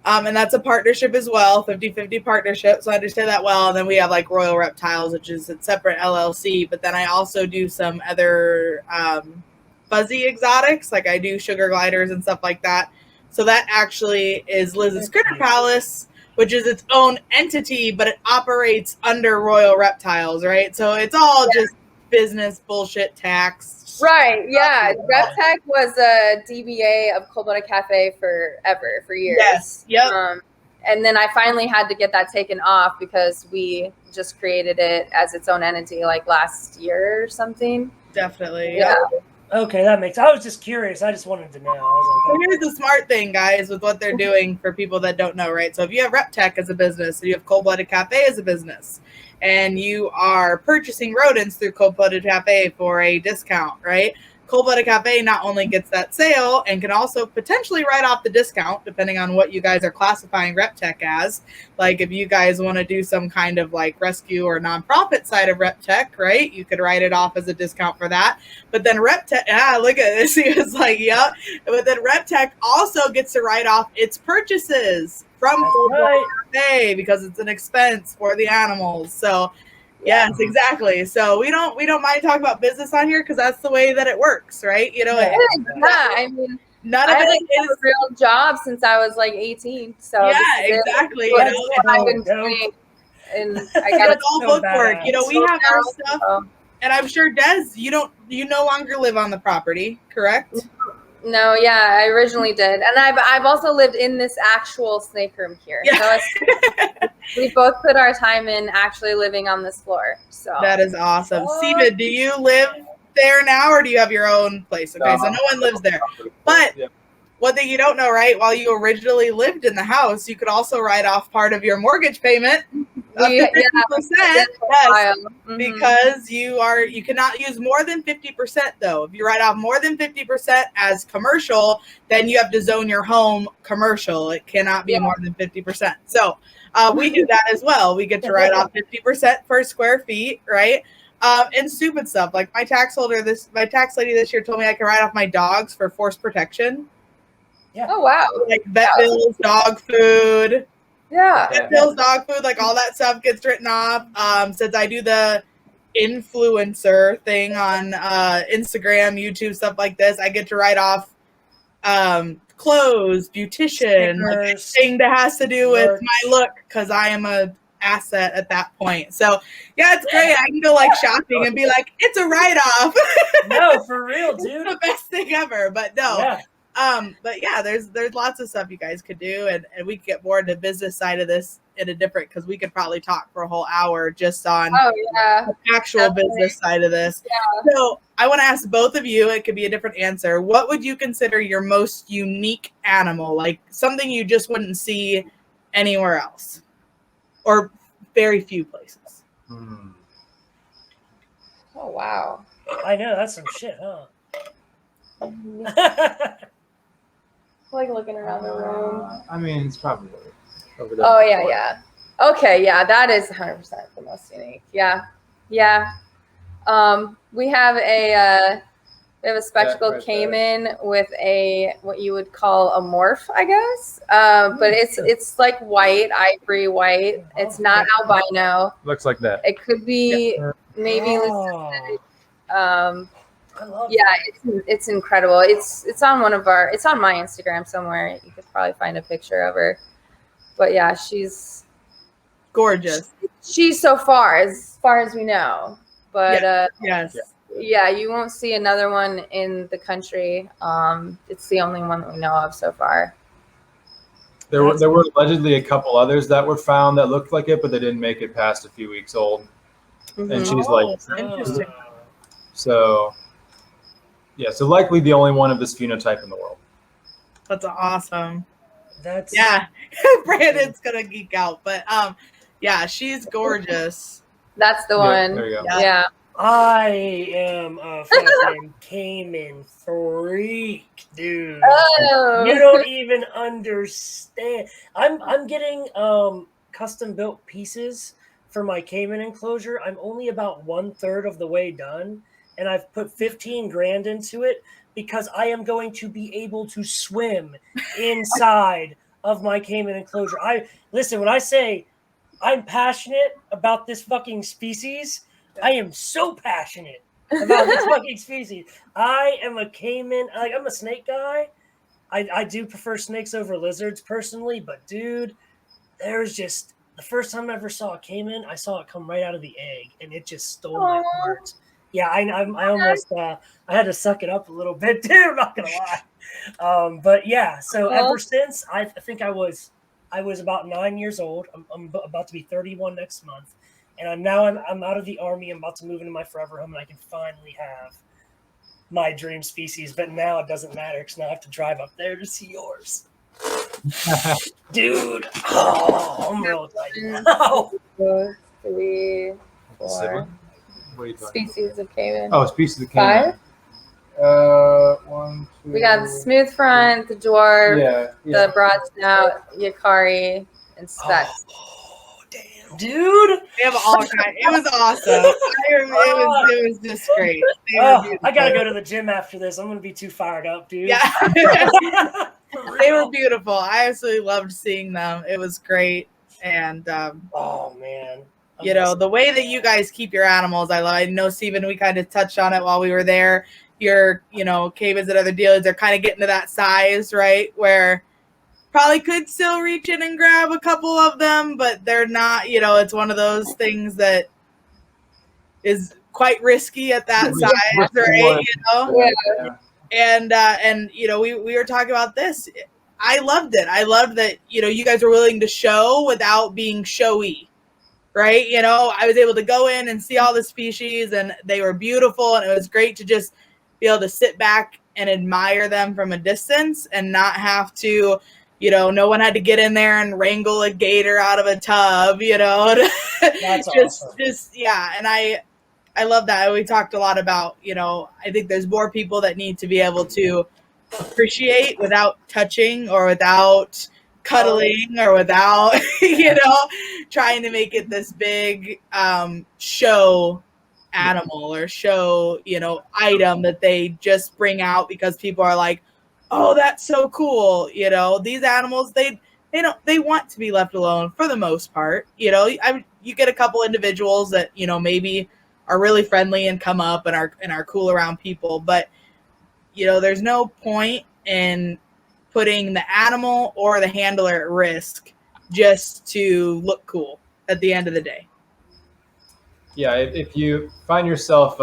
And that's a partnership as well, 50-50 partnership. So I understand that well. And then we have like Royal Reptiles, which is a separate LLC. But then I also do some other fuzzy exotics. Like I do sugar gliders and stuff like that. So that actually is Liz's Critter Palace, which is its own entity, but it operates under Royal Reptiles, right? So it's all just business bullshit tax. Right, yeah. Reptek was a DBA of Cold-Blooded Café for years. Yes, yep. And then I finally had to get that taken off because we just created it as its own entity like last year or something. Definitely. Yeah. Okay, that makes. I was just curious. I just wanted to know. I was So like, here's the smart thing, guys, with what they're doing for people that don't know, right? So if you have Reptek as a business, and you have Cold Blooded Cafe as a business, and you are purchasing rodents through Cold Blooded Cafe for a discount, right? Cold Blooded Cafe not only gets that sale and can also potentially write off the discount, depending on what you guys are classifying Reptek as. Like if you guys want to do some kind of like rescue or nonprofit side of Reptek, right? You could write it off as a discount for that. But then Reptek, look at this. He was like, yep. But then Reptek also gets to write off its purchases from Cold Blooded Cafe because it's an expense for the animals. So yes, exactly. So we don't mind talking about business on here because that's the way that it works, right? You know, Yeah, I mean, none of I it like have is a real job since I was like 18. So yeah, this is exactly. it. You That's know, what I've been doing, and I got it's all so bookwork. You know, we have our stuff, so. and I'm sure Des, you no longer live on the property, correct? No, yeah, I originally did, and I've also lived in this actual snake room here. Yeah. So we both put our time in actually living on this floor. So That is awesome. Steven, do you live there now, or do you have your own place? Okay, so no one lives there. But one thing you don't know, right? While you originally lived in the house, you could also write off part of your mortgage payment. We, 50%, yes, because you cannot use more than 50% though. If you write off more than 50% as commercial, then you have to zone your home commercial. It cannot be more than 50%. So we do that as well. We get to write off 50% per square feet, right? And stupid stuff like my tax lady this year told me I can write off my dogs for force protection. Yeah. Oh wow! Like vet bills, dog food. Yeah. Bills, dog food, like all that stuff gets written off. Since I do the influencer thing on Instagram, YouTube, stuff like this, I get to write off clothes, beautician, like anything that has to do with my look, because I am a asset at that point. So yeah, it's great. I can go like shopping and be like, it's a write-off. No, for real, dude. It's the best thing ever. But no. Yeah. But yeah, there's lots of stuff you guys could do, and we could get more into the business side of this in a different, because we could probably talk for a whole hour just on the actual business side of this. Yeah. So I want to ask both of you, it could be a different answer. What would you consider your most unique animal? Like something you just wouldn't see anywhere else, or very few places. Oh wow! I know, that's some shit, huh? Like looking around the room. I mean, it's probably over there. Oh yeah. Okay, yeah, that is 100% the most unique. Yeah. We have a spectacled caiman with a what you would call a morph, I guess. But it's like white, ivory white. It's not albino. Looks like that. It could be maybe. It's incredible. It's on it's on my Instagram somewhere. You could probably find a picture of her. But yeah, she's gorgeous. She's so far as we know. But yeah, you won't see another one in the country. It's the only one that we know of so far. There were allegedly a couple others that were found that looked like it, but they didn't make it past a few weeks old. And she's interesting. So so likely the only one of this phenotype in the world. That's awesome. That's Brandon's gonna geek out, but she's gorgeous. That's the one. There you go. Yeah. I am a fucking caiman freak, dude. Oh. You don't even understand. I'm getting custom built pieces for my caiman enclosure. I'm only about 1/3 of the way done, and I've put 15 grand into it because I am going to be able to swim inside of my caiman enclosure. Listen, when I say I'm passionate about this fucking species, I am so passionate about this fucking species. I am a caiman. I'm a snake guy. I do prefer snakes over lizards personally, but dude, there's just the first time I ever saw a caiman, I saw it come right out of the egg, and it just stole my heart. Yeah, I almost I had to suck it up a little bit, dude. I'm not gonna lie. But yeah, so ever since I think I was about 9 years old. I'm about to be 31 next month, and I'm out of the army. I'm about to move into my forever home, and I can finally have my dream species, but now it doesn't matter because now I have to drive up there to see yours. Dude, I'm real excited now. 2, 3, 4 What are you talking species of caiman. about? Oh, species of caiman. 1, 2. We got the smooth front, the dwarf, yeah. the broad snout, Yakari, and Specs. Oh, damn, dude! They have all kinds. It was awesome. It was just great. I gotta go to the gym after this. I'm gonna be too fired up, dude. Yeah. They were beautiful. I absolutely loved seeing them. It was great. And oh man. You know, the way that you guys keep your animals, I love. I know, Steven, we kind of touched on it while we were there. Your, caimans at other dealers, they're kind of getting to that size, right? Where probably could still reach in and grab a couple of them, but they're not, it's one of those things that is quite risky at that size, right? Yeah. And we were talking about this. I loved it. I loved that, you guys were willing to show without being showy. Right. I was able to go in and see all the species and they were beautiful. And it was great to just be able to sit back and admire them from a distance and not have to, no one had to get in there and wrangle a gator out of a tub, That's awesome. And I love that. We talked a lot about, I think there's more people that need to be able to appreciate without touching or without cuddling or without, trying to make it this big show animal or show, item that they just bring out because people are like, oh, that's so cool. These animals, they want to be left alone for the most part. You get a couple individuals that, maybe are really friendly and come up and are cool around people, but there's no point in putting the animal or the handler at risk just to look cool at the end of the day. Yeah, if you find yourself,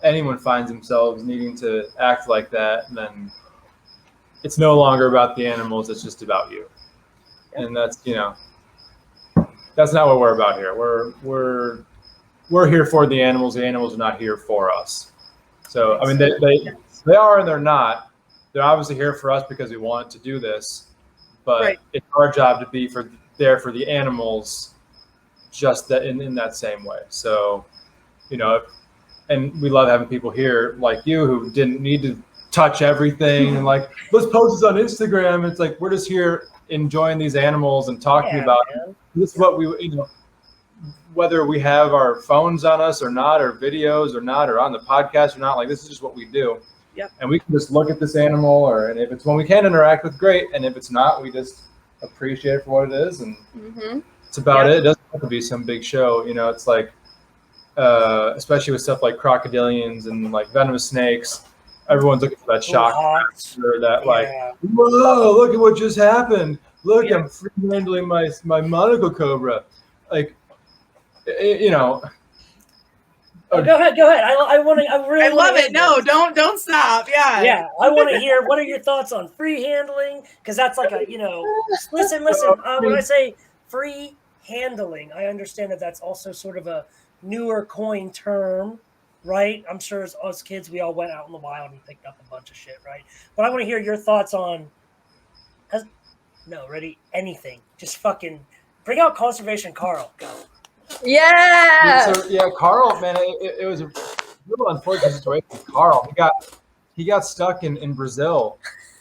anyone finds themselves needing to act like that, then it's no longer about the animals, it's just about you. And that's, that's not what we're about here. We're here for the animals are not here for us. So, I mean, they are and they're not. They're obviously here for us because we wanted to do this, but It's our job to be there for the animals, just that in that same way. So, and we love having people here like you who didn't need to touch everything and like, let's post this on Instagram. It's like, we're just here enjoying these animals and talking about it. This is what we, whether we have our phones on us or not, or videos or not, or on the podcast or not, like this is just what we do. Yep. And we can just look at this animal, and if it's one we can interact with, great. And if it's not, we just appreciate it for what it is, and it's about it. It doesn't have to be some big show. It's like, especially with stuff like crocodilians and like venomous snakes, everyone's looking for that shock factor, that like, whoa, look at what just happened. Look, I'm free handling my monocle cobra. Like, Oh, go ahead. I love it. No, don't stop. Yeah. Yeah. I want to hear, what are your thoughts on free handling? Because that's like a, listen. When I say free handling, I understand that that's also sort of a newer coin term, right? I'm sure as us kids, we all went out in the wild and picked up a bunch of shit, right? But I want to hear your thoughts on, anything. Just fucking bring out Conservation Carl. Go. Yeah. So, Carl, man, it was a little unfortunate situation with Carl. He got stuck in Brazil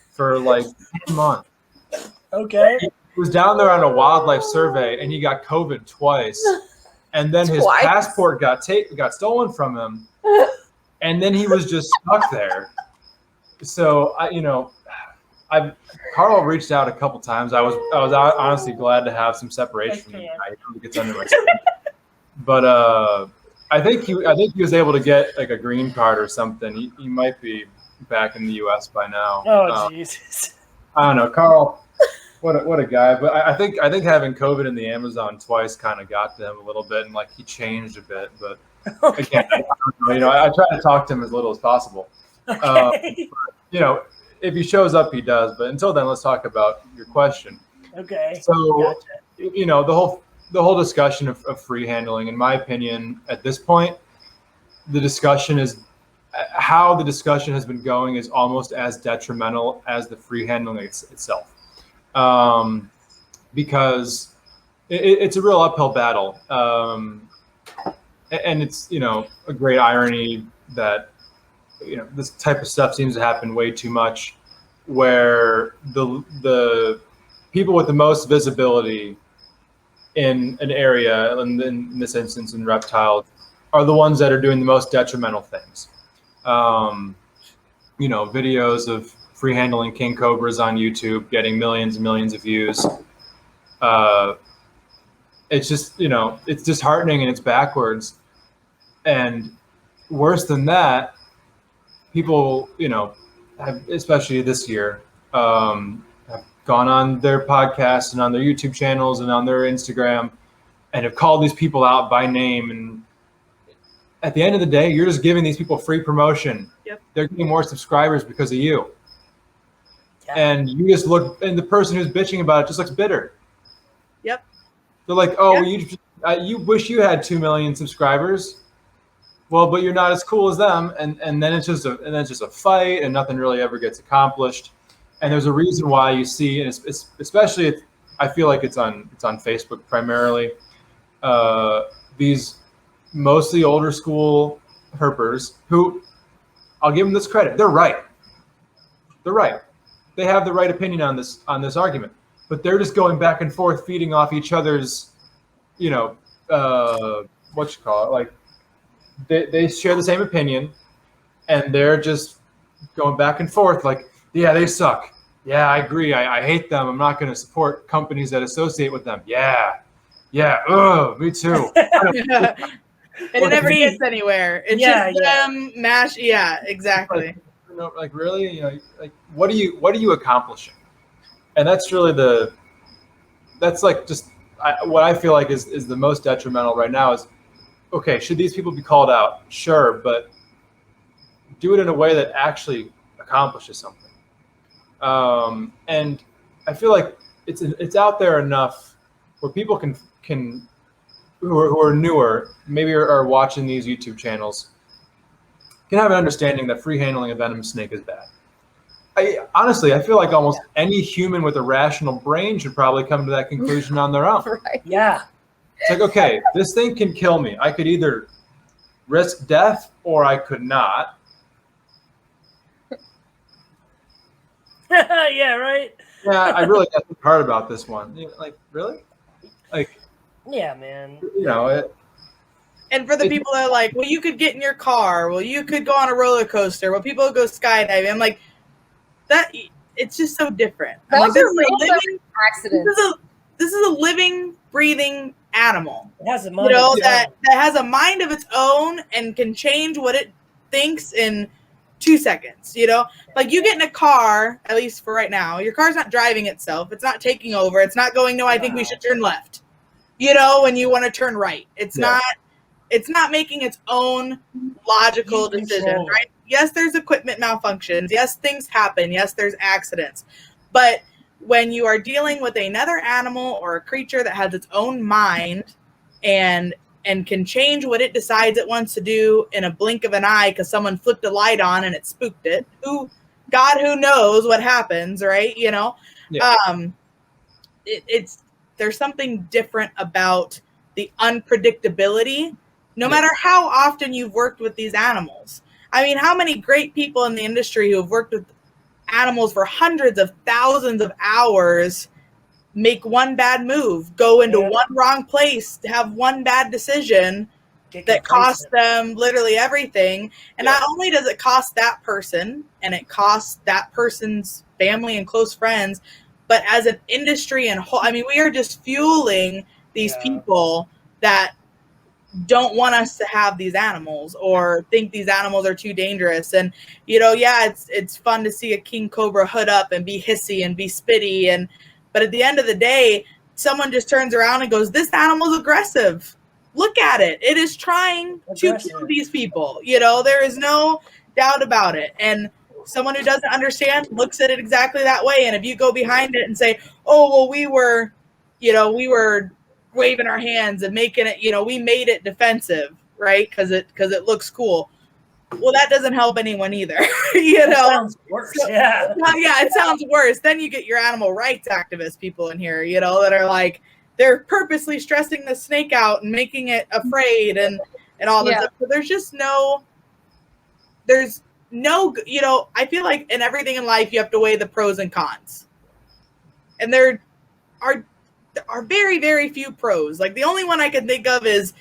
for like 10 months. Okay. He was down there on a wildlife survey and he got COVID twice. And then his passport got stolen from him. And then he was just stuck there. So Carl reached out a couple times. I was honestly glad to have some separation from him. He gets under my skin. But I think he was able to get like a green card or something. He might be back in the U.S. by now. Oh Jesus! I don't know, Carl. What a guy. But I think having COVID in the Amazon twice kind of got to him a little bit, and like he changed a bit. But again, I don't know, I try to talk to him as little as possible. Okay. If he shows up, he does. But until then, let's talk about your question. Okay. So, the whole discussion of free handling, in my opinion, at this point, the discussion is how the discussion has been going is almost as detrimental as the free handling itself, because it's a real uphill battle. And it's, a great irony that, this type of stuff seems to happen way too much, where the people with the most visibility in an area, and in this instance in reptiles, are the ones that are doing the most detrimental things. Videos of free handling king cobras on YouTube getting millions and millions of views. It's just, it's disheartening and it's backwards. And worse than that, people, have, especially this year, have gone on their podcasts and on their YouTube channels and on their Instagram and have called these people out by name. And at the end of the day, you're just giving these people free promotion. Yep. They're getting more subscribers because of you. Yeah. And you just look, and the person who's bitching about it just looks bitter. Yep. They're like, oh, Yep. you wish you had 2 million subscribers. Well, but you're not as cool as them, and then it's just a fight, and nothing really ever gets accomplished. And there's a reason why you see, and it's especially, I feel like it's on Facebook primarily. These mostly older school herpers who, I'll give them this credit, they're right. They're right. They have the right opinion on this argument, but they're just going back and forth, feeding off each other's, like. They share the same opinion, and they're just going back and forth like, yeah, they suck. Yeah, I agree. I hate them. I'm not going to support companies that associate with them. Yeah. Ugh, me too. And it never gets anywhere. It's just them mash. Yeah, exactly. Like really, like what are you accomplishing? And that's really what I feel like is the most detrimental right now is, okay, should these people be called out? Sure, but do it in a way that actually accomplishes something. And I feel like it's out there enough where people can who are newer, maybe are watching these YouTube channels, can have an understanding that free handling a venomous snake is bad. Honestly, I feel like almost any human with a rational brain should probably come to that conclusion on their own. Right. Yeah. It's like, okay, this thing can kill me. I could either risk death or I could not. Yeah, right. Yeah, I really got hard about this one. Like, really? Like, yeah, man. And for the people that are like, well, you could get in your car. Well, you could go on a roller coaster. Well, people go skydiving. I'm like, that. It's just so different. I'm like, this is a living accident. This is a living, breathing animal. It has a mind that has a mind of its own and can change what it thinks in 2 seconds. Like you get in a car, at least for right now, your car's not driving itself. It's not taking over. It's not going, no, I think we should turn left. When you want to turn right. It's not making its own logical decision, right? Yes, there's equipment malfunctions. Yes, things happen. Yes, there's accidents. But when you are dealing with another animal or a creature that has its own mind and can change what it decides it wants to do in a blink of an eye because someone flipped a light on and it spooked it, who knows what happens, right? Yeah. There's something different about the unpredictability, no matter how often you've worked with these animals. I mean, how many great people in the industry who have worked with animals for hundreds of thousands of hours make one bad move, go into one wrong place, to have one bad decision that costs them literally everything. And not only does it cost that person and it costs that person's family and close friends, but as an industry and whole, I mean, we are just fueling these people that don't want us to have these animals or think these animals are too dangerous. And, it's fun to see a king cobra hood up and be hissy and be spitty. But at the end of the day, someone just turns around and goes, this animal's aggressive. Look at it. It is trying to kill these people. There is no doubt about it. And someone who doesn't understand looks at it exactly that way. And if you go behind it and say, oh, well, we were waving our hands and making it, we made it defensive, right? Because it looks cool. Well, that doesn't help anyone either. That sounds worse. So, yeah, it sounds worse. Then you get your animal rights activist people in here, that are like, they're purposely stressing the snake out and making it afraid and all that stuff. So there's no, I feel like in everything in life you have to weigh the pros and cons, and there are very, very few pros. Like the only one I can think of is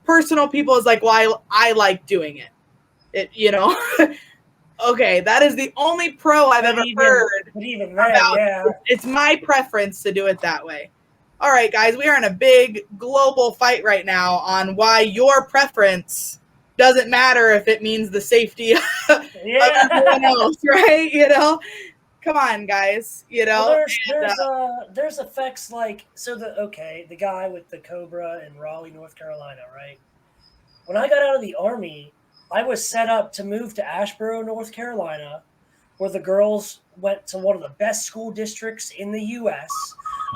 personal people is like, well, I like doing it. Okay, that is the only pro I've ever heard about. Yeah. It's my preference to do it that way. All right, guys, we are in a big global fight right now on why your preference doesn't matter if it means the safety of everyone else, right? Come on, guys. Well, there's effects like the guy with the Cobra in Raleigh, North Carolina, right? When I got out of the Army, I was set up to move to Asheboro, North Carolina, where the girls went to one of the best school districts in the U.S.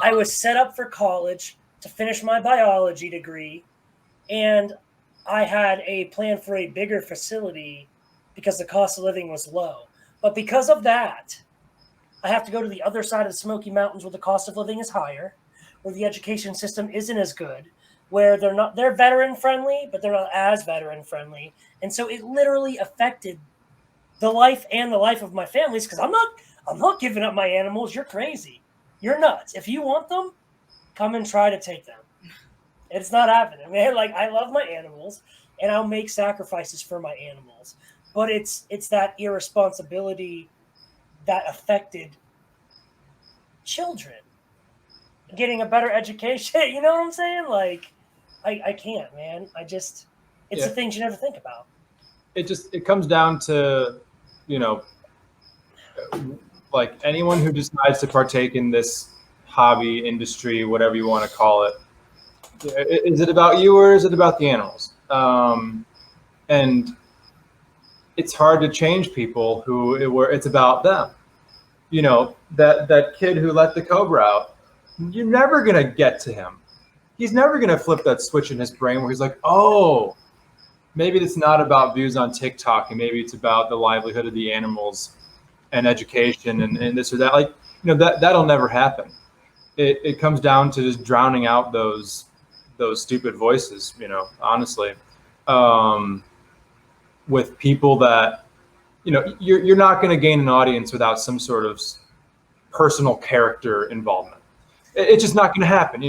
I was set up for college to finish my biology degree, and I had a plan for a bigger facility because the cost of living was low. But because of that, I have to go to the other side of the Smoky Mountains where the cost of living is higher, where the education system isn't as good, where they're veteran friendly, but they're not as veteran friendly. And so it literally affected the life of my families, because I'm not giving up my animals. You're crazy. You're nuts. If you want them, come and try to take them. It's not happening, man. Like, I love my animals and I'll make sacrifices for my animals, but it's that irresponsibility that affected children getting a better education. You know what I'm saying? Like, I can't, man. It's the things you never think about. It comes down to, like anyone who decides to partake in this hobby industry, whatever you want to call it. Is it about you or is it about the animals? And it's hard to change people where it's about them. That kid who let the Cobra out, you're never going to get to him. He's never going to flip that switch in his brain where he's like, oh, maybe it's not about views on TikTok and maybe it's about the livelihood of the animals and education and this or that. Like, that'll never happen. It comes down to just drowning out those stupid voices, honestly, with people that, you're not going to gain an audience without some sort of personal character involvement. It's just not going to happen.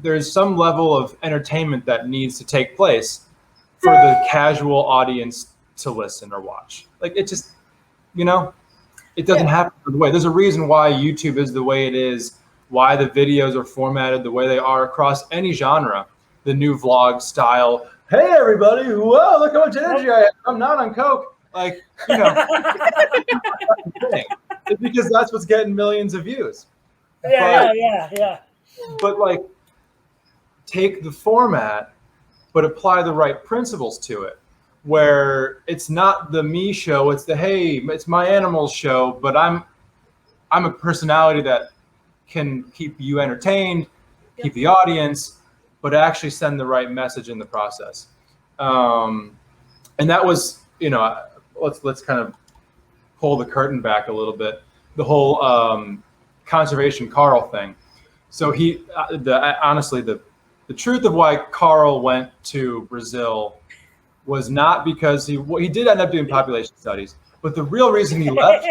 There's some level of entertainment that needs to take place for the casual audience to listen or watch. Like, it just, it doesn't happen the way. There's a reason why YouTube is the way it is, why the videos are formatted the way they are across any genre. The new vlog style. Hey, everybody. Whoa, look how much energy I have. I'm not on Coke. Like, it's because that's what's getting millions of views. Yeah. But like, take the format, but apply the right principles to it, where it's not the me show, it's the, hey, it's my animals show, but I'm a personality that can keep you entertained, keep the audience, but actually send the right message in the process. And that was, let's kind of pull the curtain back a little bit. The whole conservation Carl thing. So honestly, the truth of why Carl went to Brazil was not because he did end up doing population studies, but the real reason he left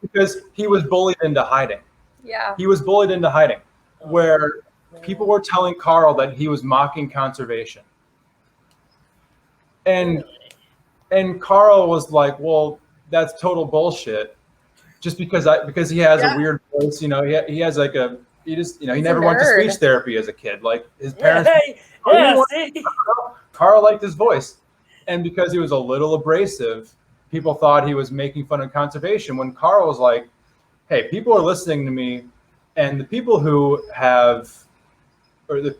because he was bullied into hiding. Yeah. He was bullied into hiding, where people were telling Carl that he was mocking conservation. And Carl was like, well, that's total bullshit. Just because he has a weird voice, he has like he never went to speech therapy as a kid. Like his parents, Carl liked his voice. And because he was a little abrasive, people thought he was making fun of conservation, when Carl was like, hey, people are listening to me, and the people who have, or the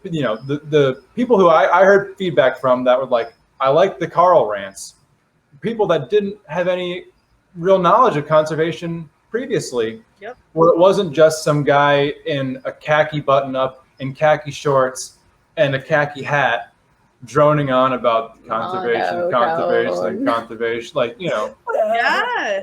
people who I heard feedback from that were like, I like the Carl rants. People that didn't have any real knowledge of conservation previously, where it wasn't just some guy in a khaki button up and khaki shorts and a khaki hat droning on about conservation, no, conservation. Like, Yeah.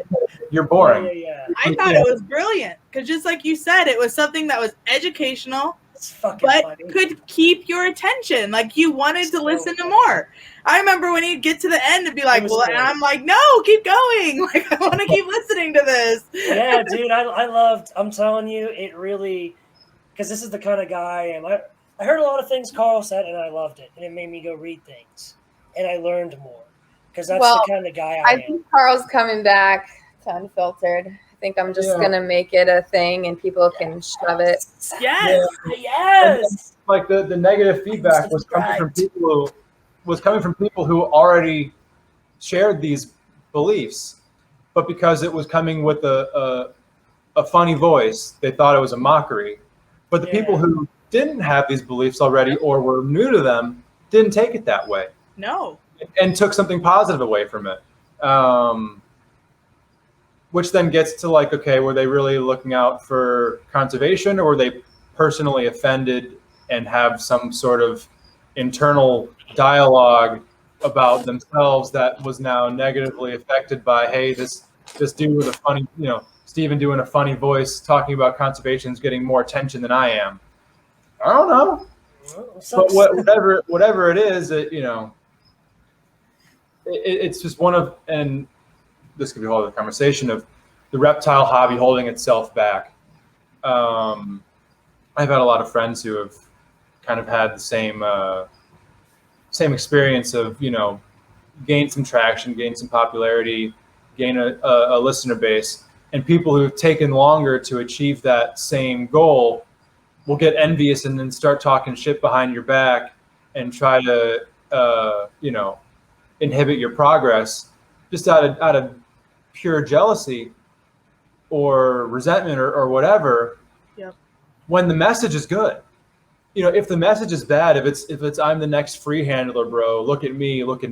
you're boring. Yeah. I thought it was brilliant because just like you said, it was something that was educational, It's fucking but funny. could keep your attention. Like you wanted to So listen to funny. more. I remember when he'd get to the end and be like, It was well, great. and I'm like, no, keep going. Like I want to keep listening to this. Yeah, dude, I loved. I'm telling you, it really, because this is the kind of guy I am. I heard a lot of things Carl said, and I loved it, and it made me go read things, and I learned more, because that's Well, the kind of guy I I am. think Carl's coming back to Unfiltered. I think I'm just gonna make it a thing, and people can shove it. Yes. Yes. Like the negative feedback was coming from people who already shared these beliefs, but because it was coming with a funny voice, they thought it was a mockery. But the people who didn't have these beliefs already or were new to them didn't take it that way. No. And took something positive away from it. Which then gets to like, okay, were they really looking out for conservation, or were they personally offended and have some sort of internal dialogue about themselves that was now negatively affected by, hey, this dude with a funny, Steven doing a funny voice talking about conservation is getting more attention than I am. I don't know. But whatever it is, it's just one of, and this could be a whole other conversation of the reptile hobby holding itself back. I've had a lot of friends who have kind of had the same experience of, gain some traction, gain some popularity, gain a listener base, and people who've taken longer to achieve that same goal will get envious and then start talking shit behind your back and try to, inhibit your progress just out of pure jealousy or resentment or whatever. Yep. When the message is good. If the message is bad, if it's I'm the next free handler, bro, look at me, that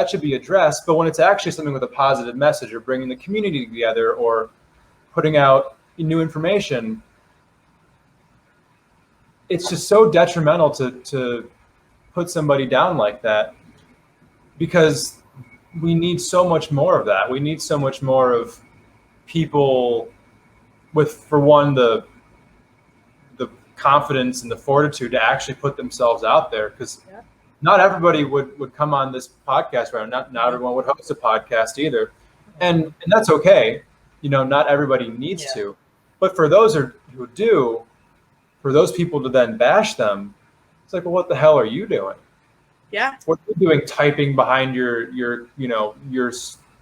should be addressed. But when it's actually something with a positive message or bringing the community together or putting out new information, it's just so detrimental to put somebody down like that, because we need so much more of that. We need so much more of people with, for one, the confidence and the fortitude to actually put themselves out there, because not everybody would come on this podcast, right? Not everyone would host a podcast either, and that's okay. Not everybody needs to, but for those who do, for those people to then bash them, it's like, well, what the hell are you doing? Yeah. What are you doing typing behind your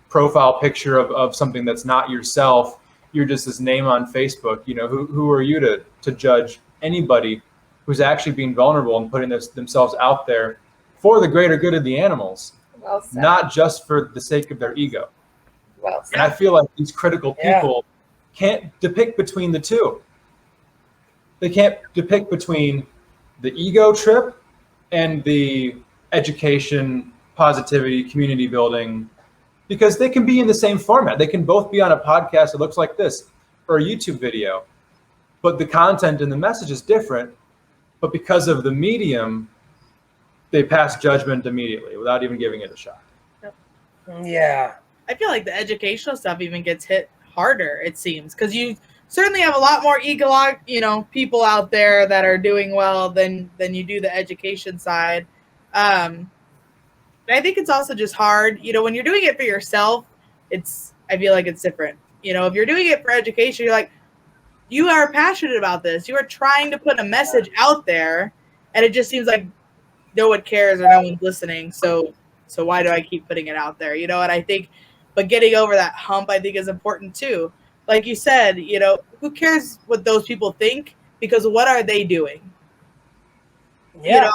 profile picture of something that's not yourself? You're just this name on Facebook. Who are you to judge anybody who's actually being vulnerable and putting themselves out there for the greater good of the animals, Well said. not just for the sake of their ego. Well said. And I feel like these critical people can't depict between the two. They can't depict between the ego trip and the education, positivity, community building, because they can be in the same format. They can both be on a podcast that looks like this or a YouTube video, but the content and the message is different. But because of the medium, they pass judgment immediately without even giving it a shot. Yeah. I feel like the educational stuff even gets hit harder, it seems, because you certainly have a lot more people out there that are doing well than you do the education side. I think it's also just hard, when you're doing it for yourself, I feel like it's different. If you're doing it for education, you're like, you are passionate about this. You are trying to put a message out there, and it just seems like no one cares or no one's listening. So why do I keep putting it out there? And I think, but getting over that hump, I think, is important too. Like you said, who cares what those people think? Because what are they doing? Yeah.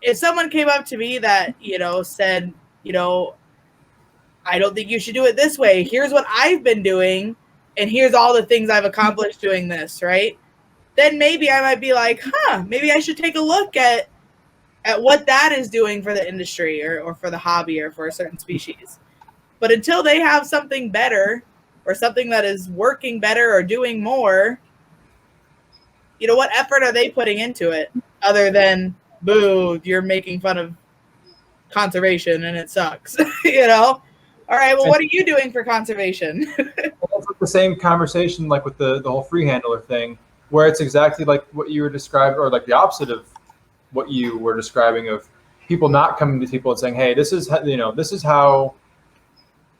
If someone came up to me that, said, I don't think you should do it this way. Here's what I've been doing, and here's all the things I've accomplished doing this, right? Then maybe I might be like, maybe I should take a look at what that is doing for the industry or for the hobby or for a certain species. But until they have something better or something that is working better or doing more, what effort are they putting into it other than boo, you're making fun of conservation and it sucks. You know? All right, well, what are you doing for conservation? It's like the same conversation like with the whole free handler thing, where it's exactly like what you were describing, or like the opposite of what you were describing, of people not coming to people and saying, hey, this is how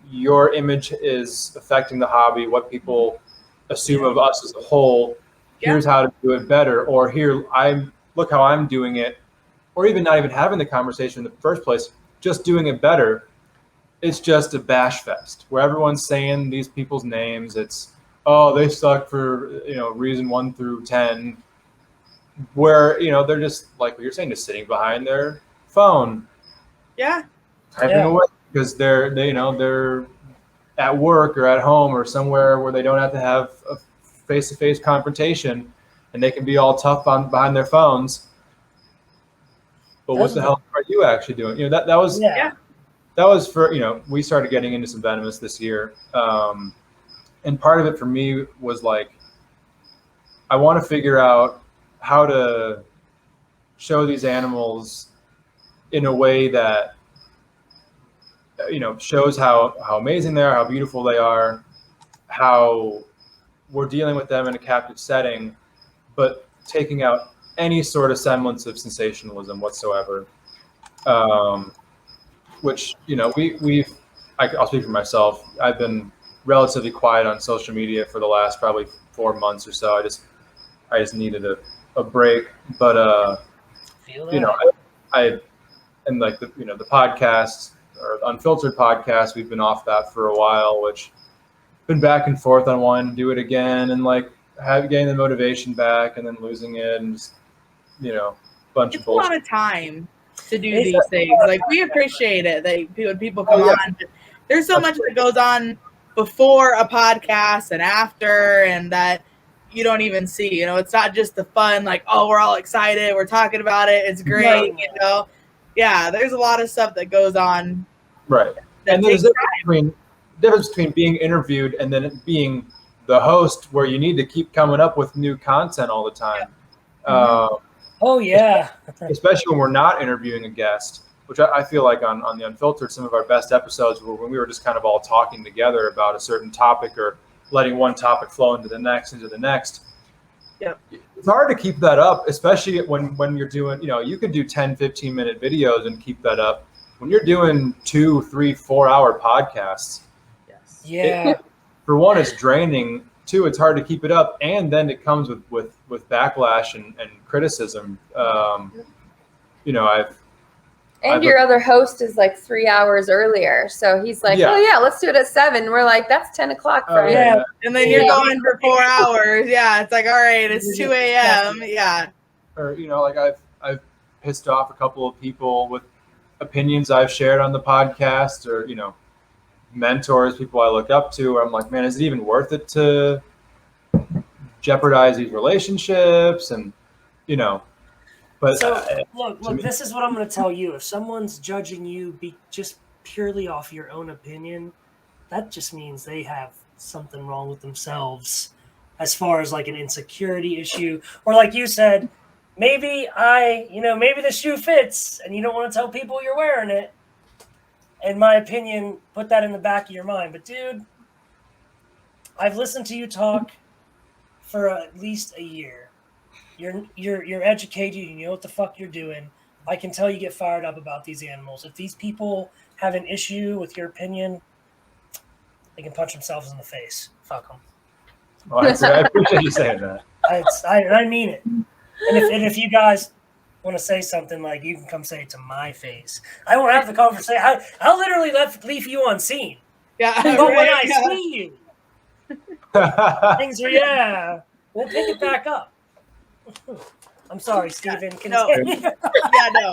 your image is affecting the hobby, what people assume of us as a whole. Here's how to do it better, or look how I'm doing it, or even not even having the conversation in the first place, just doing it better. It's just a bash fest where everyone's saying these people's names. It's, oh, they suck for, reason 1 through 10, where, they're just like what you're saying, just sitting behind their phone. Yeah. Typing away because they're at work or at home or somewhere where they don't have to have a face-to-face confrontation, and they can be all tough behind their phones. But what the hell are you actually doing? That was that was for, we started getting into some venomous this year. And part of it for me was like, I want to figure out how to show these animals in a way that, shows how amazing they are, how beautiful they are, how we're dealing with them in a captive setting, but taking out any sort of semblance of sensationalism whatsoever. Which, I'll speak for myself. I've been relatively quiet on social media for the last probably 4 months or so. I just needed a break. But, I and like the podcast, or the Unfiltered podcast, we've been off that for a while, which been back and forth on wanting to do it again, and like getting the motivation back and then losing it, and just, bunch of bullshit. It's a lot of time to do these things. Like, we appreciate it that when people come on, there's so much that goes on before a podcast and after, and that you don't even see. It's not just the fun, like, oh, we're all excited, we're talking about it, it's great. Yeah, there's a lot of stuff that goes on. Right. And there's a difference between being interviewed and then it being the host, where you need to keep coming up with new content all the time. Especially when we're not interviewing a guest, which I feel like on the Unfiltered, some of our best episodes were when we were just kind of all talking together about a certain topic, or letting one topic flow into the next. Yeah. It's hard to keep that up, especially when you're doing, you could do 10, 15-minute videos and keep that up. When you're doing 2, 3, 4-hour podcasts, for one, it's draining. 2, it's hard to keep it up, and then it comes with backlash and criticism. Your other host is like 3 hours earlier, so he's like, "Oh yeah, let's do it at 7." We're like, "That's 10 o'clock for him." And then you're going for 4 hours. Yeah, it's like, all right, it's 2 a.m. Yeah. Or like I've pissed off a couple of people with opinions I've shared on the podcast, or mentors, people I look up to, where I'm like, man, is it even worth it to jeopardize these relationships? And but look, this is what I'm going to tell you. If someone's judging you just purely off your own opinion, that just means they have something wrong with themselves, as far as like an insecurity issue, or like you said, maybe maybe the shoe fits and you don't want to tell people you're wearing it. In my opinion, put that in the back of your mind. But dude, I've listened to you talk for at least a year. You're educated, you know what the fuck you're doing. I can tell you get fired up about these animals. If these people have an issue with your opinion, they can punch themselves in the face. Fuck them. Well, I appreciate you saying that. I mean it. And if you guys want to say something, like, you can come say it to my face. I won't have the conversation. I'll literally leave you on scene. Yeah. But when I see you, things are, we'll pick it back up. I'm sorry, Steven. I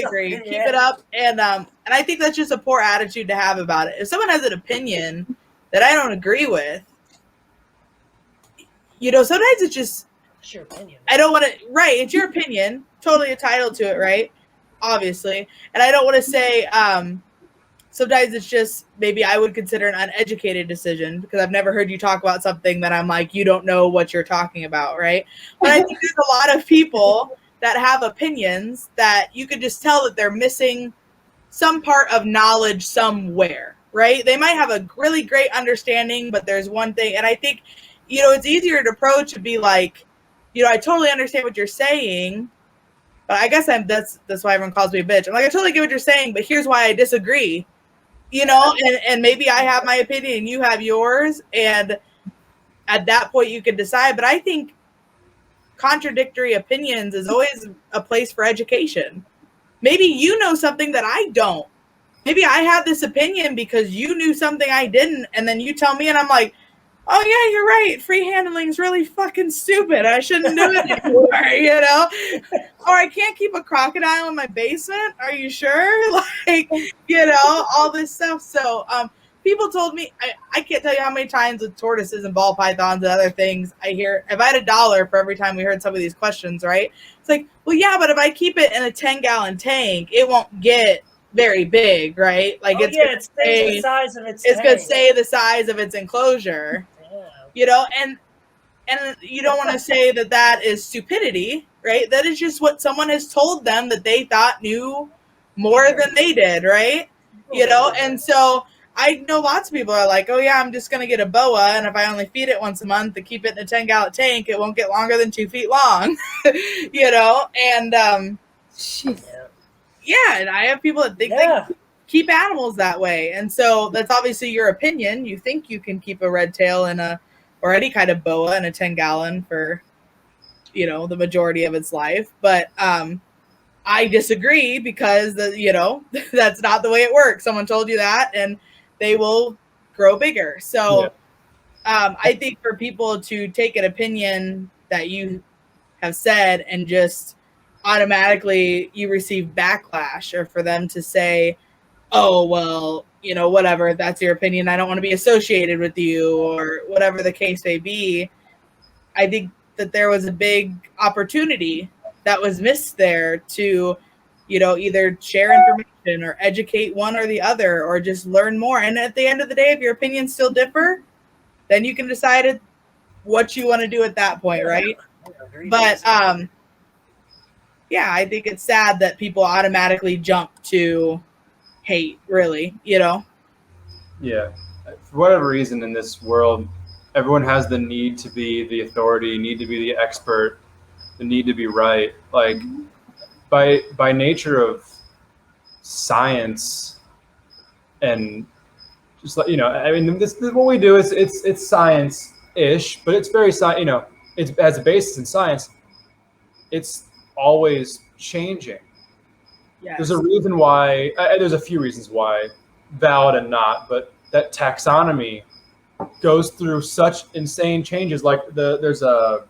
agree. Keep it up, and I think that's just a poor attitude to have about it. If someone has an opinion that I don't agree with, sometimes it's just, it's your opinion. I don't want to. Right, it's your opinion. Totally entitled to it, right? Obviously, and I don't want to say. Sometimes it's just, maybe I would consider an uneducated decision because I've never heard you talk about something that I'm like, you don't know what you're talking about, right? But I think there's a lot of people that have opinions that you could just tell that they're missing some part of knowledge somewhere, right? They might have a really great understanding, but there's one thing, and I think, it's easier to approach and be like, I totally understand what you're saying, but I guess that's why everyone calls me a bitch. I'm like, I totally get what you're saying, but here's why I disagree, and maybe I have my opinion and you have yours, and at that point you can decide. But I think contradictory opinions is always a place for education. Maybe you know something that I don't. Maybe I have this opinion because you knew something I didn't, and then you tell me and I'm like, oh yeah, you're right. Free handling is really fucking stupid. I shouldn't do it anymore, Or I can't keep a crocodile in my basement. Are you sure? All this stuff. So people told me, I can't tell you how many times with tortoises and ball pythons and other things I hear, if I had $1 for every time we heard some of these questions, right? It's like, well, yeah, but if I keep it in a 10-gallon tank, it won't get very big, right? Like it stays the size of its tank. It's going to stay the size of its enclosure, and you don't want to say that is stupidity, right? That is just what someone has told them that they thought knew more than they did, right? And so I know lots of people are like, oh yeah, I'm just going to get a boa, and if I only feed it once a month and keep it in a 10-gallon tank, it won't get longer than 2 feet long, and and I have people that think they keep animals that way, and so that's obviously your opinion. You think you can keep a red tail or any kind of boa in a 10-gallon for, the majority of its life, but I disagree because that's not the way it works. Someone told you that, and they will grow bigger. So I think for people to take an opinion that you have said and just automatically you receive backlash, or for them to say, oh, well, whatever, that's your opinion, I don't want to be associated with you, or whatever the case may be. I think that there was a big opportunity that was missed there to, either share information or educate one or the other, or just learn more. And at the end of the day, if your opinions still differ, then you can decide what you want to do at that point, right? But I think it's sad that people automatically jump to hate, really, Yeah. For whatever reason in this world, everyone has the need to be the authority, need to be the expert, the need to be right. Like by nature of science, and just like, this what we do is it's science-ish, but it's very it has a basis in science. It's always changing. Yes. There's a reason why. There's a few reasons why, valid and not, but that taxonomy goes through such insane changes. Like there's some,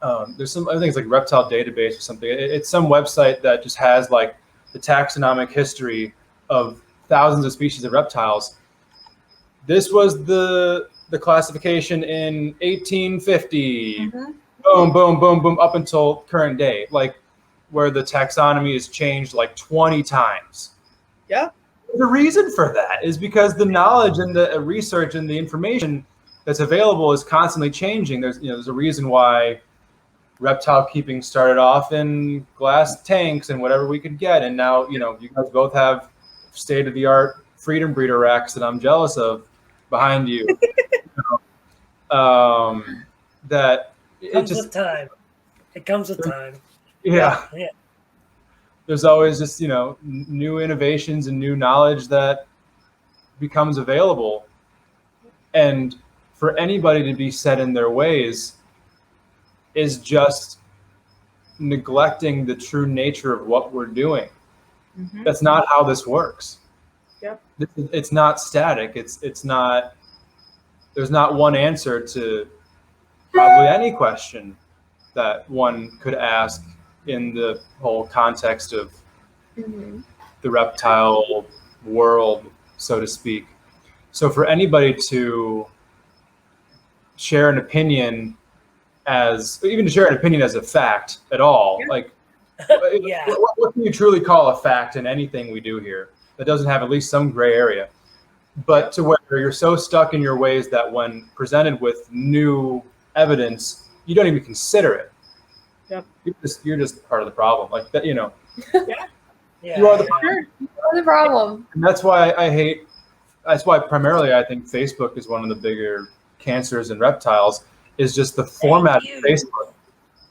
I think it's like Reptile Database or something. It's some website that just has like the taxonomic history of thousands of species of reptiles. This was the classification in 1850. Mm-hmm. Boom, boom, boom, boom, up until current day, like where the taxonomy has changed like 20 times. Yeah. The reason for that is because the knowledge and the research and the information that's available is constantly changing. There's a reason why reptile keeping started off in glass tanks and whatever we could get, and now you guys both have state-of-the-art freedom breeder racks that I'm jealous of behind you. That it comes with time. It comes with time. Yeah. There's always just new innovations and new knowledge that becomes available, and for anybody to be set in their ways is just neglecting the true nature of what we're doing. Mm-hmm. That's not how this works. Yep. It's not static. It's not. There's not one answer to probably any question that one could ask in the whole context of the reptile world, so to speak. So for anybody to share an opinion as a fact at all, like what can you truly call a fact in anything we do here that doesn't have at least some gray area? But to where you're so stuck in your ways that when presented with new evidence, you don't even consider it. Yep. You're just part of the problem. Like that, Yeah, you are the What's the problem? And that's why I hate. That's why primarily I think Facebook is one of the bigger cancers in reptiles. Is just the format of Facebook.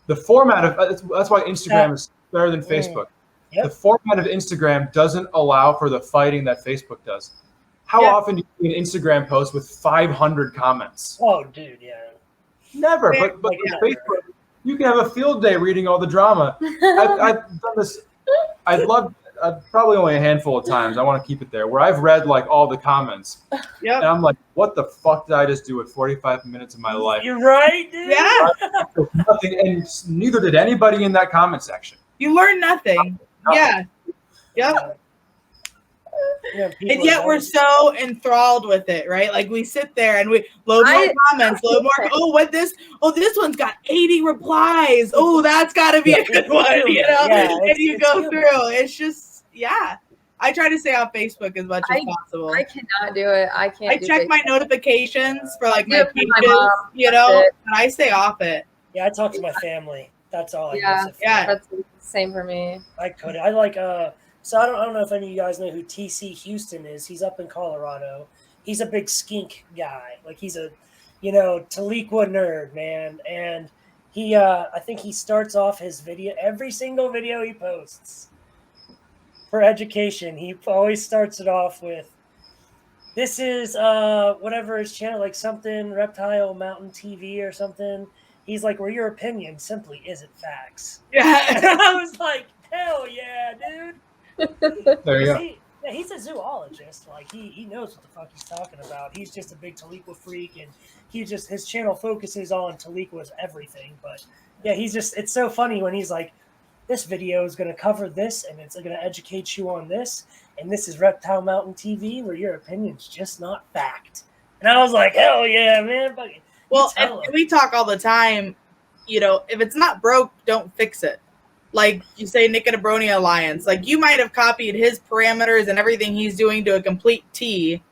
The format of that's why Instagram is better than Facebook. Yep. The format of Instagram doesn't allow for the fighting that Facebook does. How often do you see an Instagram post with 500 comments? Oh, dude, yeah. Never. But Like, with Facebook, you can have a field day reading all the drama. I've done this. I'd probably only a handful of times. I want to keep it there where I've read like all the comments. Yep. And I'm like, what the fuck did I just do with 45 minutes of my life? You're right, dude. Yeah. Nothing, and neither did anybody in that comment section. You learn nothing. Yeah. Yep. Yeah, And yet we're so enthralled with it, right? Like we sit there and we load more comments, load more. Oh, what this? Oh, this one's got 80 replies. Oh, that's got to be a good one, you know? Yeah, and you go through. It's just, yeah. I try to stay off Facebook as much as possible. I cannot do it. I can't. I check my notifications for like my Yeah, pages, my mom, you know, it. and I stay off it. Yeah, I talk to my family. That's all I Yeah, use it for. Yeah. That's the same for me. I could. I like so I don't know if any of you guys know who TC Houston is. He's up in Colorado. He's a big skink guy. Like he's a, Taliqua nerd, man. And he I think he starts off his video, every single video he posts for education. He always starts it off with, this is whatever his channel, like something Reptile Mountain TV or something. He's like, where your opinion simply isn't facts. Yeah. And I was like, hell yeah, dude. There you go. He's a zoologist. Like he knows what the fuck he's talking about. He's just a big Taliqua freak, and his channel focuses on Taliqua's everything. But yeah, it's so funny when he's like, this video is going to cover this, and it's going to educate you on this, and this is Reptile Mountain TV, where your opinion's just not fact. And I was like, hell yeah, man. But well, and we talk all the time, if it's not broke, don't fix it. Like you say, Nick and Abronia Alliance, like you might have copied his parameters and everything he's doing to a complete T,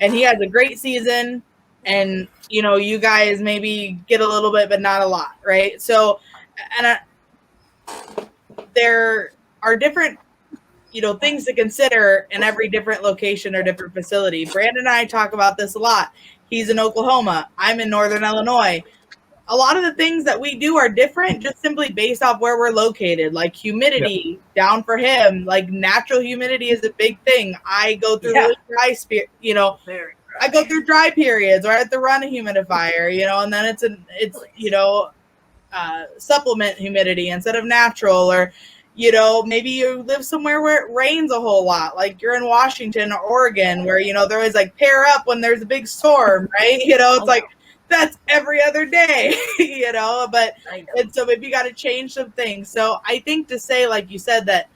and he has a great season, and you guys maybe get a little bit, but not a lot, right? So, and there are different, things to consider in every different location or different facility. Brandon and I talk about this a lot. He's in Oklahoma. I'm in Northern Illinois. A lot of the things that we do are different just simply based off where we're located, like humidity down for him, like natural humidity is a big thing. I go through really dry, I go through dry periods, or I have to run a humidifier, and then it's supplement humidity instead of natural, or, maybe you live somewhere where it rains a whole lot, like you're in Washington or Oregon, where, they're always like pair up when there's a big storm, right? It's like, that's every other day, but and so maybe you got to change some things. So I think to say, like you said, that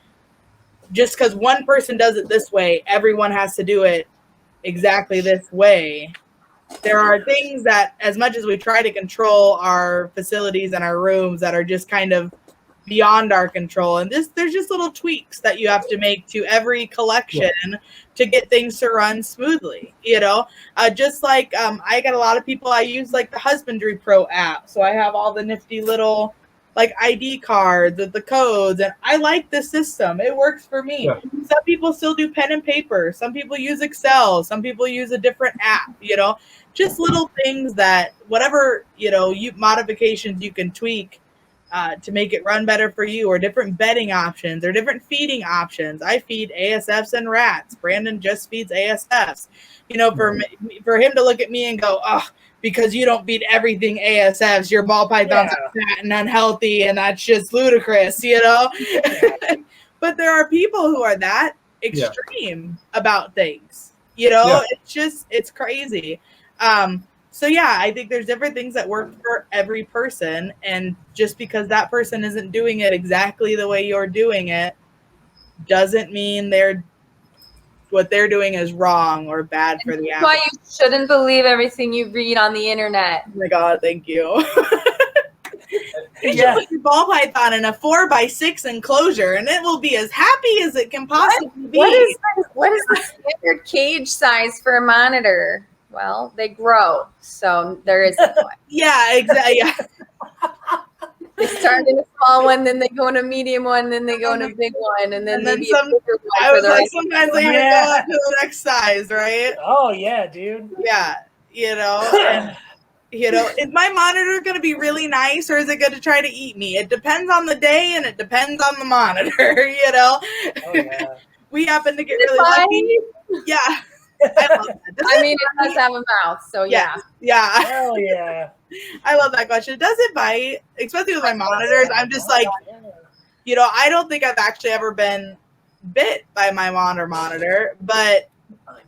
just because one person does it this way, everyone has to do it exactly this way. There are things that, as much as we try to control our facilities and our rooms, that are just kind of beyond our control. And there's just little tweaks that you have to make to every collection to get things to run smoothly, just like I got a lot of people, I use like the Husbandry Pro app. So I have all the nifty little like ID cards with the codes, and I like the system. It works for me. Yeah. Some people still do pen and paper. Some people use Excel. Some people use a different app, just little things that whatever, modifications you can tweak to make it run better for you, or different bedding options or different feeding options. I feed ASFs and rats. Brandon just feeds ASFs. For him to look at me and go, oh, because you don't feed everything ASFs, your ball pythons are fat and unhealthy, and that's just ludicrous, But there are people who are that extreme about things, it's crazy. So I think there's different things that work for every person, and just because that person isn't doing it exactly the way you're doing it doesn't mean what they're doing is wrong or bad for the animal. That's why you shouldn't believe everything you read on the internet. Oh my God, thank you. You should put your ball python in a 4x6 enclosure, and it will be as happy as it can possibly be. What is the standard cage size for a monitor? Well, they grow, so there is a point. Yeah, exactly. They start in a small one, then they go in a medium one, then they go in a big one, and then maybe a bigger one. I was for the like, rest sometimes they even go up to the next size, right? Oh yeah, dude. Yeah, and is my monitor going to be really nice or is it going to try to eat me? It depends on the day and it depends on the monitor, Oh yeah. We happen to get really lucky. Yeah. I love that. I mean, it does have a mouth, so yeah. Yeah. Hell yeah. I love that question. Does it bite? Especially with my monitors. I'm just like, I don't think I've actually ever been bit by my monitor, but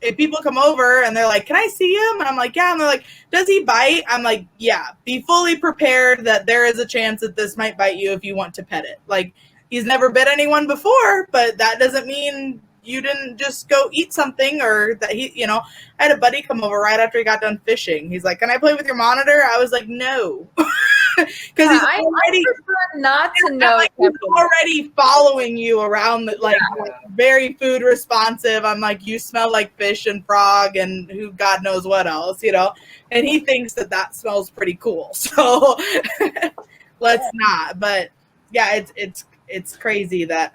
if people come over and they're like, can I see him? And I'm like, yeah. And they're like, does he bite? I'm like, yeah, be fully prepared that there is a chance that this might bite you if you want to pet it. Like, he's never bit anyone before, but that doesn't mean you didn't just go eat something or that I had a buddy come over right after he got done fishing. He's like, can I play with your monitor? I was like, no. Because I prefer not to know. Like, he's already following you around, very food responsive. I'm like, you smell like fish and frog and who God knows what else, and he thinks that smells pretty cool. So let's not. But yeah, it's crazy that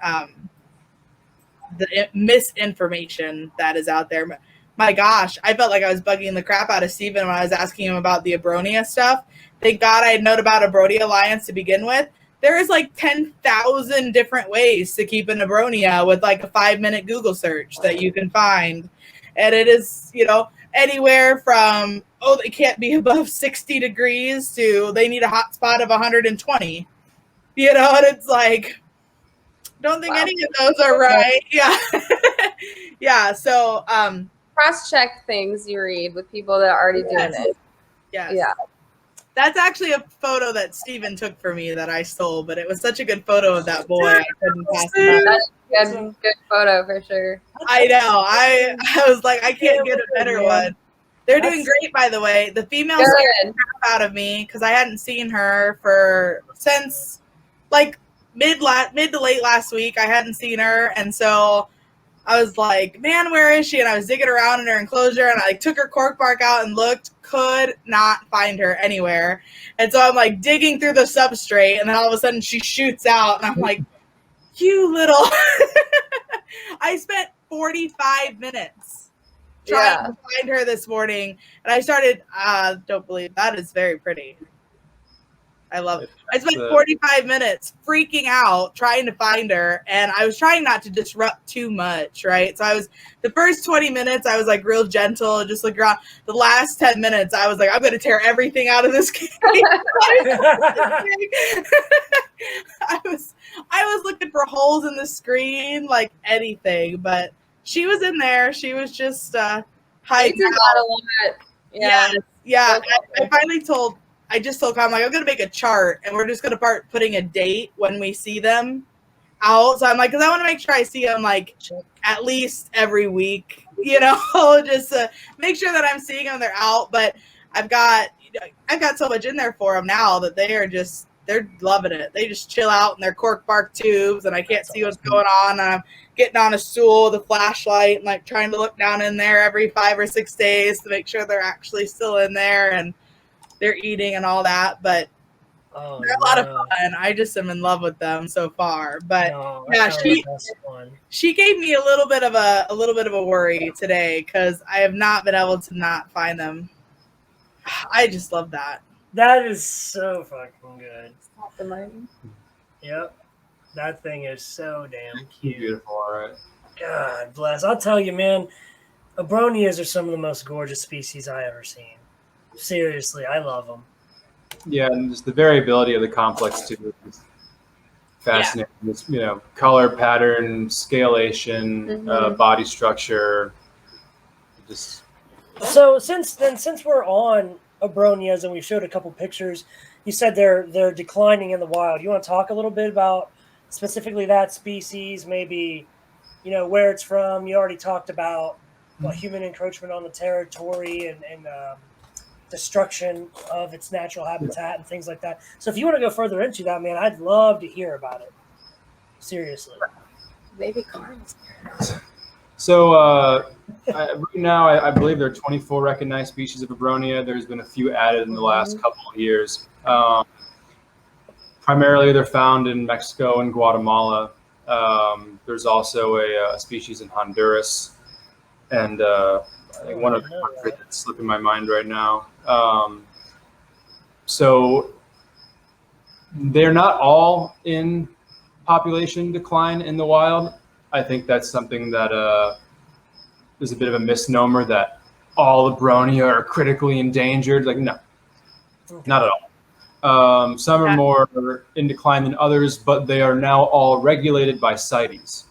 the misinformation that is out there. My gosh, I felt like I was bugging the crap out of Steven when I was asking him about the Abronia stuff. Thank God I had known about Abronia Alliance to begin with. There is 10,000 different ways to keep an Abronia with a 5-minute Google search that you can find. And it is, anywhere from, they can't be above 60 degrees to they need a hot spot of 120. And it's like, don't think any of those are right. Yeah. Yeah. So, cross-check things you read with people that are already doing it. Yes. Yeah. That's actually a photo that Steven took for me that I stole, but it was such a good photo of that boy. I couldn't pass it up. That's a good photo for sure. I know. I was like, I can't get a better one. They're doing great, by the way. The female scared the crap out of me because I hadn't seen her since mid to late last week. I hadn't seen her, and so I was like, man, where is she? And I was digging around in her enclosure, and I took her cork bark out and looked, could not find her anywhere. And so I'm digging through the substrate, and then all of a sudden she shoots out, and I'm like, you little. I spent 45 minutes trying to find her this morning, and I started, don't believe that is very pretty. I love it. I spent 45 minutes freaking out trying to find her, and I was trying not to disrupt too much, right? So the first 20 minutes, I was real gentle, just look around. The last 10 minutes, I was like, I'm going to tear everything out of this cake. I was looking for holes in the screen, like anything, but she was in there. She was just hiding out. Yeah. I just told Kyle, I'm going to make a chart, and we're just going to start putting a date when we see them out. So I'm like, because I want to make sure I see them at least every week, just to make sure that I'm seeing them, they're out. But I've got so much in there for them now that they're loving it. They just chill out in their cork bark tubes, and I can't see what's going on. And I'm getting on a stool with a flashlight and trying to look down in there every 5 or 6 days to make sure they're actually still in there and they're eating and all that. But they're a lot of fun. I just am in love with them so far. But she gave me a little bit of a worry today because I have not been able to not find them. I just love that. That is so fucking good. Stop the money. Yep. That thing is so damn cute. Beautiful, all right. God bless. I'll tell you, man, Abronias are some of the most gorgeous species I ever seen. Seriously, I love them. Yeah, and just the variability of the complex too is fascinating. It's, color pattern, scalation, body structure. So since we're on Abronias and we showed a couple pictures, you said they're declining in the wild. You want to talk a little bit about specifically that species, maybe where it's from? You already talked about human encroachment on the territory and destruction of its natural habitat and things like that. So if you want to go further into that, man, I'd love to hear about it. Seriously. Maybe Carl's. So right now, I believe there are 24 recognized species of Abronia. There's been a few added in the last couple of years. Primarily, they're found in Mexico and Guatemala. There's also a species in Honduras, and I think one other country that's slipping my mind right now. So they're not all in population decline in the wild. I think that's something that is a bit of a misnomer that all the Bronia are critically endangered. Like, no, not at all. Some are more in decline than others, but they are now all regulated by CITES.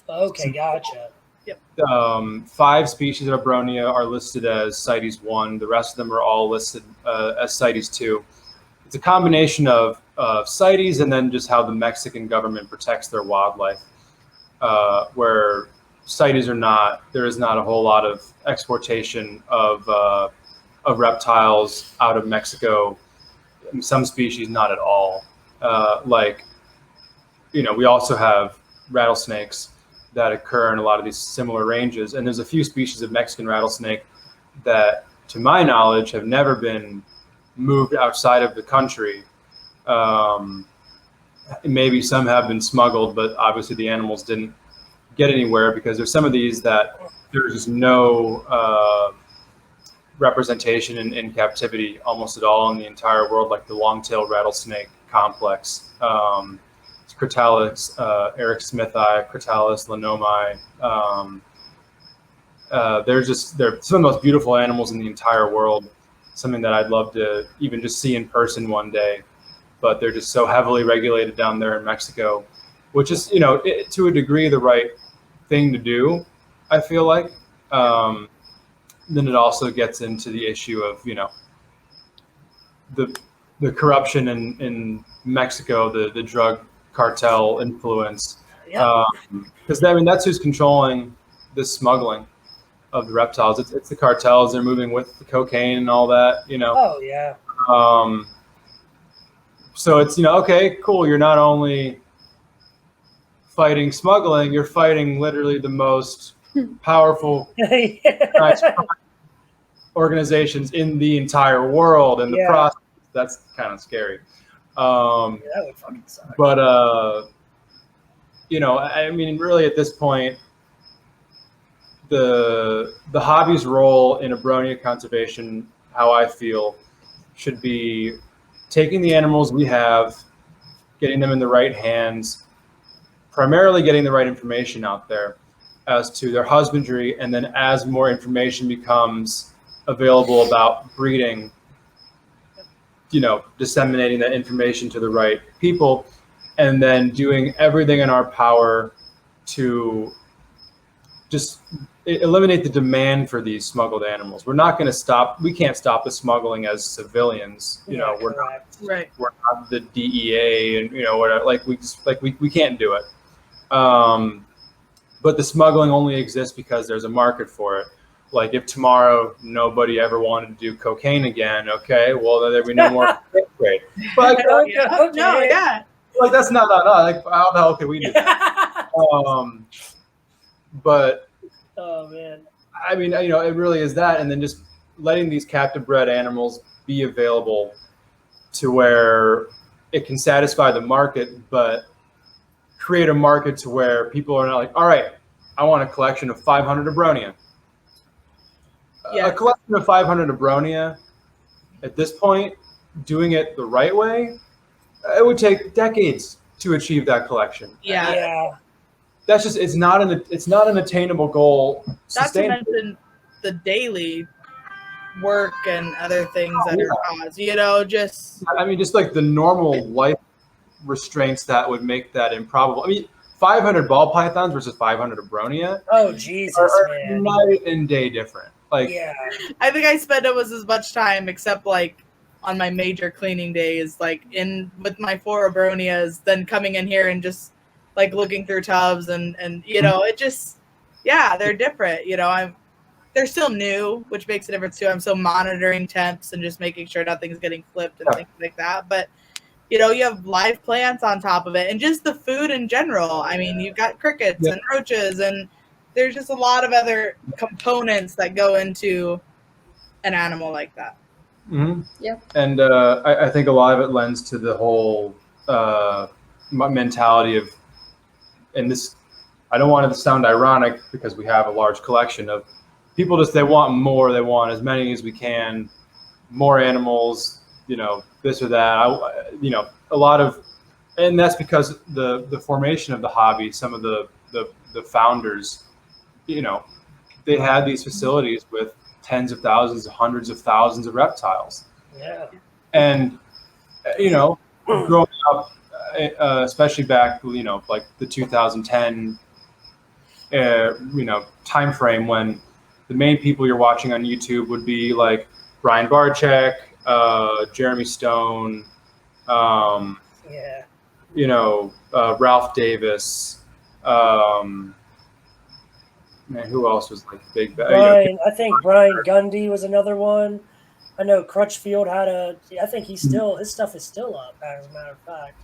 Okay, gotcha. 5 species of Bronia are listed as CITES 1. The rest of them are all listed as CITES 2. It's a combination of CITES and then just how the Mexican government protects their wildlife, where CITES are not, there is not a whole lot of exportation of reptiles out of Mexico. Some species, not at all. We also have rattlesnakes that occur in a lot of these similar ranges. And there's a few species of Mexican rattlesnake that, to my knowledge, have never been moved outside of the country. Maybe some have been smuggled, but obviously the animals didn't get anywhere because there's some of these that there's just no representation in captivity almost at all in the entire world, like the long-tailed rattlesnake complex. Crotalus, Eric-Smithii, Crotalus, Lenomii. They're some of the most beautiful animals in the entire world. Something that I'd love to even just see in person one day, but they're just so heavily regulated down there in Mexico, which is, to a degree, the right thing to do, I feel like. Then it also gets into the issue of, the corruption in Mexico, the drug cartel influence, because that's who's controlling this smuggling of the reptiles. It's the cartels. They're moving with the cocaine and all that, Oh yeah. So it's okay, cool. You're not only fighting smuggling, you're fighting literally the most powerful organizations in the entire world, and the process. That's kind of scary. That would fucking suck. But really at this point, the hobby's role in Abronia conservation, how I feel, should be taking the animals we have, getting them in the right hands, primarily getting the right information out there as to their husbandry, and then as more information becomes available about breeding, disseminating that information to the right people, and then doing everything in our power to just eliminate the demand for these smuggled animals. We're not going to stop. We can't stop the smuggling as civilians. We're not the DEA and whatever. We can't do it. But the smuggling only exists because there's a market for it. Like if tomorrow nobody ever wanted to do cocaine again, okay, well then there'd be no more trade. But that's not like how the hell could we do that? But oh man, it really is that, and then just letting these captive bred animals be available to where it can satisfy the market, but create a market to where people are not like, all right, I want a collection of 500 Abronia. A collection of 500 Abronia, at this point, doing it the right way, it would take decades to achieve that collection. Yeah. That's just it's not an attainable goal. Not to mention the daily work and other things that are caused. Just like the normal life restraints that would make that improbable. 500 ball pythons versus 500 Abronia. Oh Jesus, man! Night and day different. I think I spend almost as much time, except on my major cleaning days, in with my 4 Abronias, then coming in here and just looking through tubs and it just they're different. They're still new, which makes a difference too. I'm still monitoring temps and just making sure nothing's getting flipped and things like that. But you have live plants on top of it, and just the food in general. You've got crickets and roaches, and there's just a lot of other components that go into an animal like that. Mm-hmm. Yeah. And I think a lot of it lends to the whole mentality of, and this, I don't want it to sound ironic because we have a large collection of people, just they want more, they want as many as we can, more animals, this or that. A lot of, and that's because the formation of the hobby, some of the founders, they had these facilities with tens of thousands, hundreds of thousands of reptiles. Yeah. And, growing up, especially back, like the 2010, time frame when the main people you're watching on YouTube would be like Brian Barczyk, Jeremy Stone, Ralph Davis, who else was like big? Brian, I think Brian Gundy was another one. I know Crutchfield had I think his stuff is still up, as a matter of fact.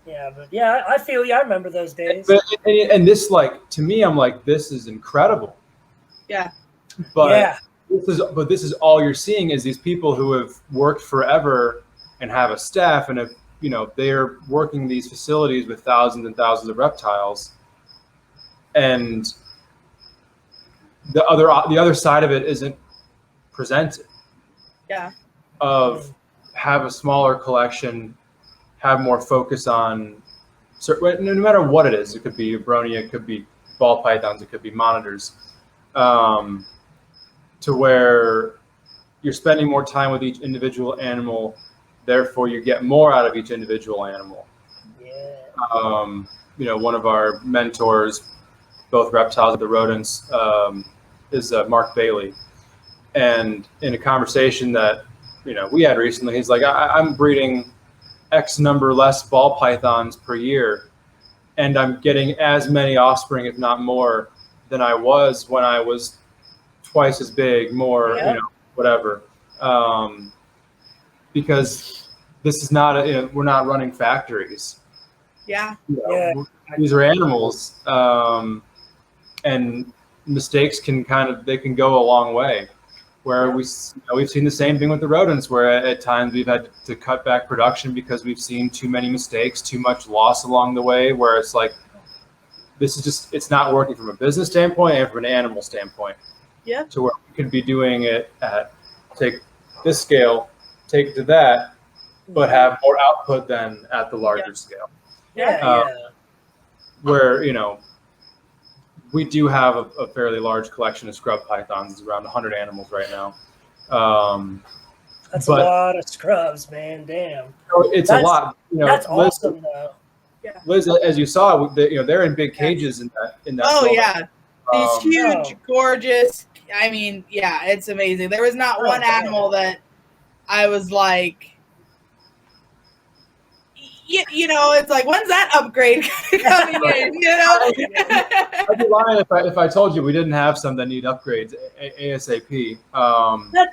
Yeah, but yeah, I feel I remember those days. And this, like, to me, I'm like, this is incredible. Yeah. But this is all you're seeing is these people who have worked forever and have a staff, and they're working these facilities with thousands and thousands of reptiles, and the other side of it isn't presented. Yeah. Of have a smaller collection, have more focus on certain, no matter what it is. It could be Abronia, it could be ball pythons, it could be monitors, to where you're spending more time with each individual animal, therefore you get more out of each individual animal. Yeah. One of our mentors, both reptiles and the rodents, is Mark Bailey. And in a conversation that, we had recently, he's like, I'm breeding X number less ball pythons per year, and I'm getting as many offspring, if not more, than I was when I was twice as big, more, whatever. Because this is not, we're not running factories. Yeah. These are animals, and mistakes can go a long way. Where we've seen the same thing with the rodents, where at times we've had to cut back production because we've seen too many mistakes, too much loss along the way, where it's like, this is just, it's not working from a business standpoint and from an animal standpoint. Yeah. To where we could be doing it at, take this scale, take it to that, but have more output than at the larger scale. Yeah. Where, we do have a fairly large collection of scrub pythons. It's around 100 animals right now. That's a lot of scrubs, man. Damn. It's a lot. That's Liz, awesome, though. Yeah. Liz, as you saw, they're in big cages in that. Oh building. yeah, these huge, gorgeous. I mean, yeah, it's amazing. There was not one animal that I was like, it's like, when's that upgrade coming in? I'd be lying if I told you we didn't have some that need upgrades ASAP.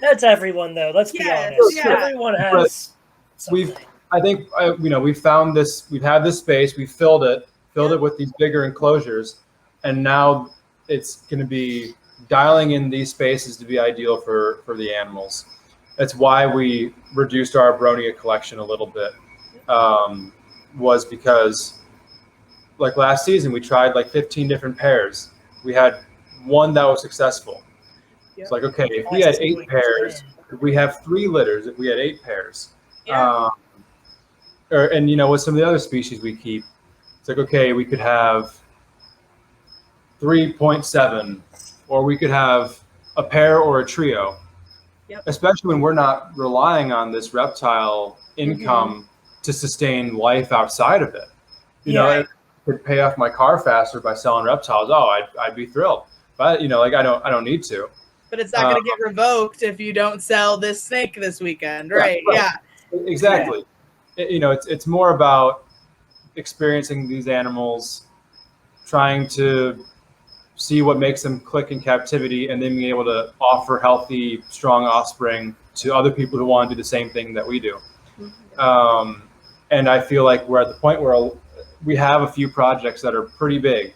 That's everyone, though. Let's be honest. Yeah. Everyone has something. We've found this. We've had this space. We filled it with these bigger enclosures, and now it's going to be dialing in these spaces to be ideal for the animals. That's why we reduced our Abronia collection a little bit. Was because, like, last season we tried like 15 different pairs. We had one that was successful. Yep. It's like, okay, if we had 8 pairs, if we have 3 litters, if we had 8 pairs, Yeah. With some of the other species we keep, it's like, okay, we could have 3.7, or we could have a pair or a trio. Yep. Especially when we're not relying on this reptile income to sustain life outside of it. I could pay off my car faster by selling reptiles. Oh, I'd be thrilled. But I don't need to. But it's not going to get revoked if you don't sell this snake this weekend, right? Yeah. Exactly. Yeah. It's more about experiencing these animals, trying to see what makes them click in captivity, and then being able to offer healthy, strong offspring to other people who want to do the same thing that we do. And I feel like we're at the point where we have a few projects that are pretty big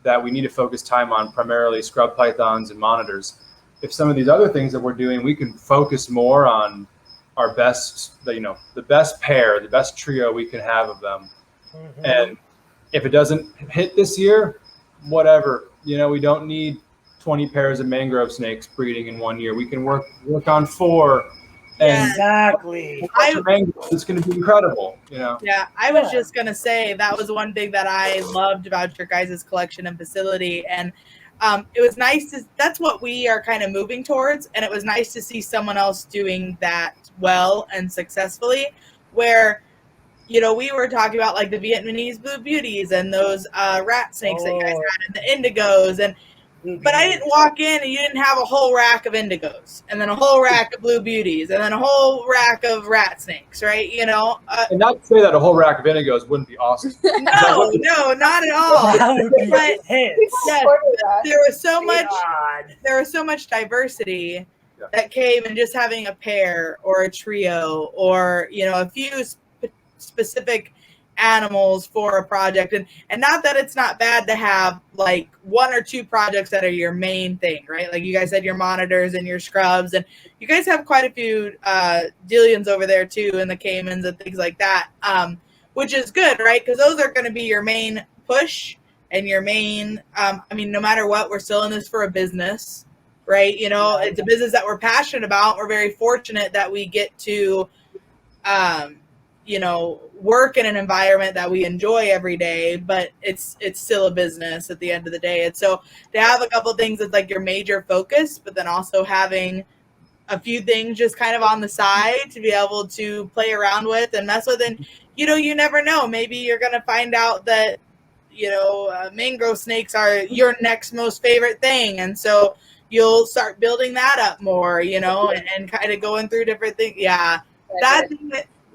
that we need to focus time on, primarily scrub pythons and monitors. If some of these other things that we're doing, we can focus more on our best, the best pair, the best trio we can have of them. Mhm. And if it doesn't hit this year, whatever. We don't need 20 pairs of mangrove snakes breeding in 1 year. We can work on 4. And Exactly. it's going to be incredible. Yeah, I was just going to say that was one thing that I loved about your guys' collection and facility. And it was nice that's what we are kind of moving towards. And it was nice to see someone else doing that well and successfully, where, we were talking about like the Vietnamese blue beauties and those rat snakes that you guys had and the indigos. But I didn't walk in and you didn't have a whole rack of indigos and then a whole rack of blue beauties and then a whole rack of rat snakes, right? And not to say that a whole rack of indigos wouldn't be awesome. No, not at all. But there was so much diversity that came in just having a pair or a trio or, a few specific animals for a project. And not that it's not bad to have like 1 or 2 projects that are your main thing, right? Like you guys had your monitors and your scrubs, and you guys have quite a few Dillions over there too, and the Caimans and things like that, which is good, right? Because those are going to be your main push and your main, no matter what, we're still in this for a business, right? It's a business that we're passionate about. We're very fortunate that we get to, work in an environment that we enjoy every day, but it's still a business at the end of the day. And so to have a couple of things that's like your major focus, but then also having a few things just kind of on the side to be able to play around with and mess with. And, you never know. Maybe you're going to find out that, mangrove snakes are your next most favorite thing. And so you'll start building that up more, and kind of going through different things. Yeah.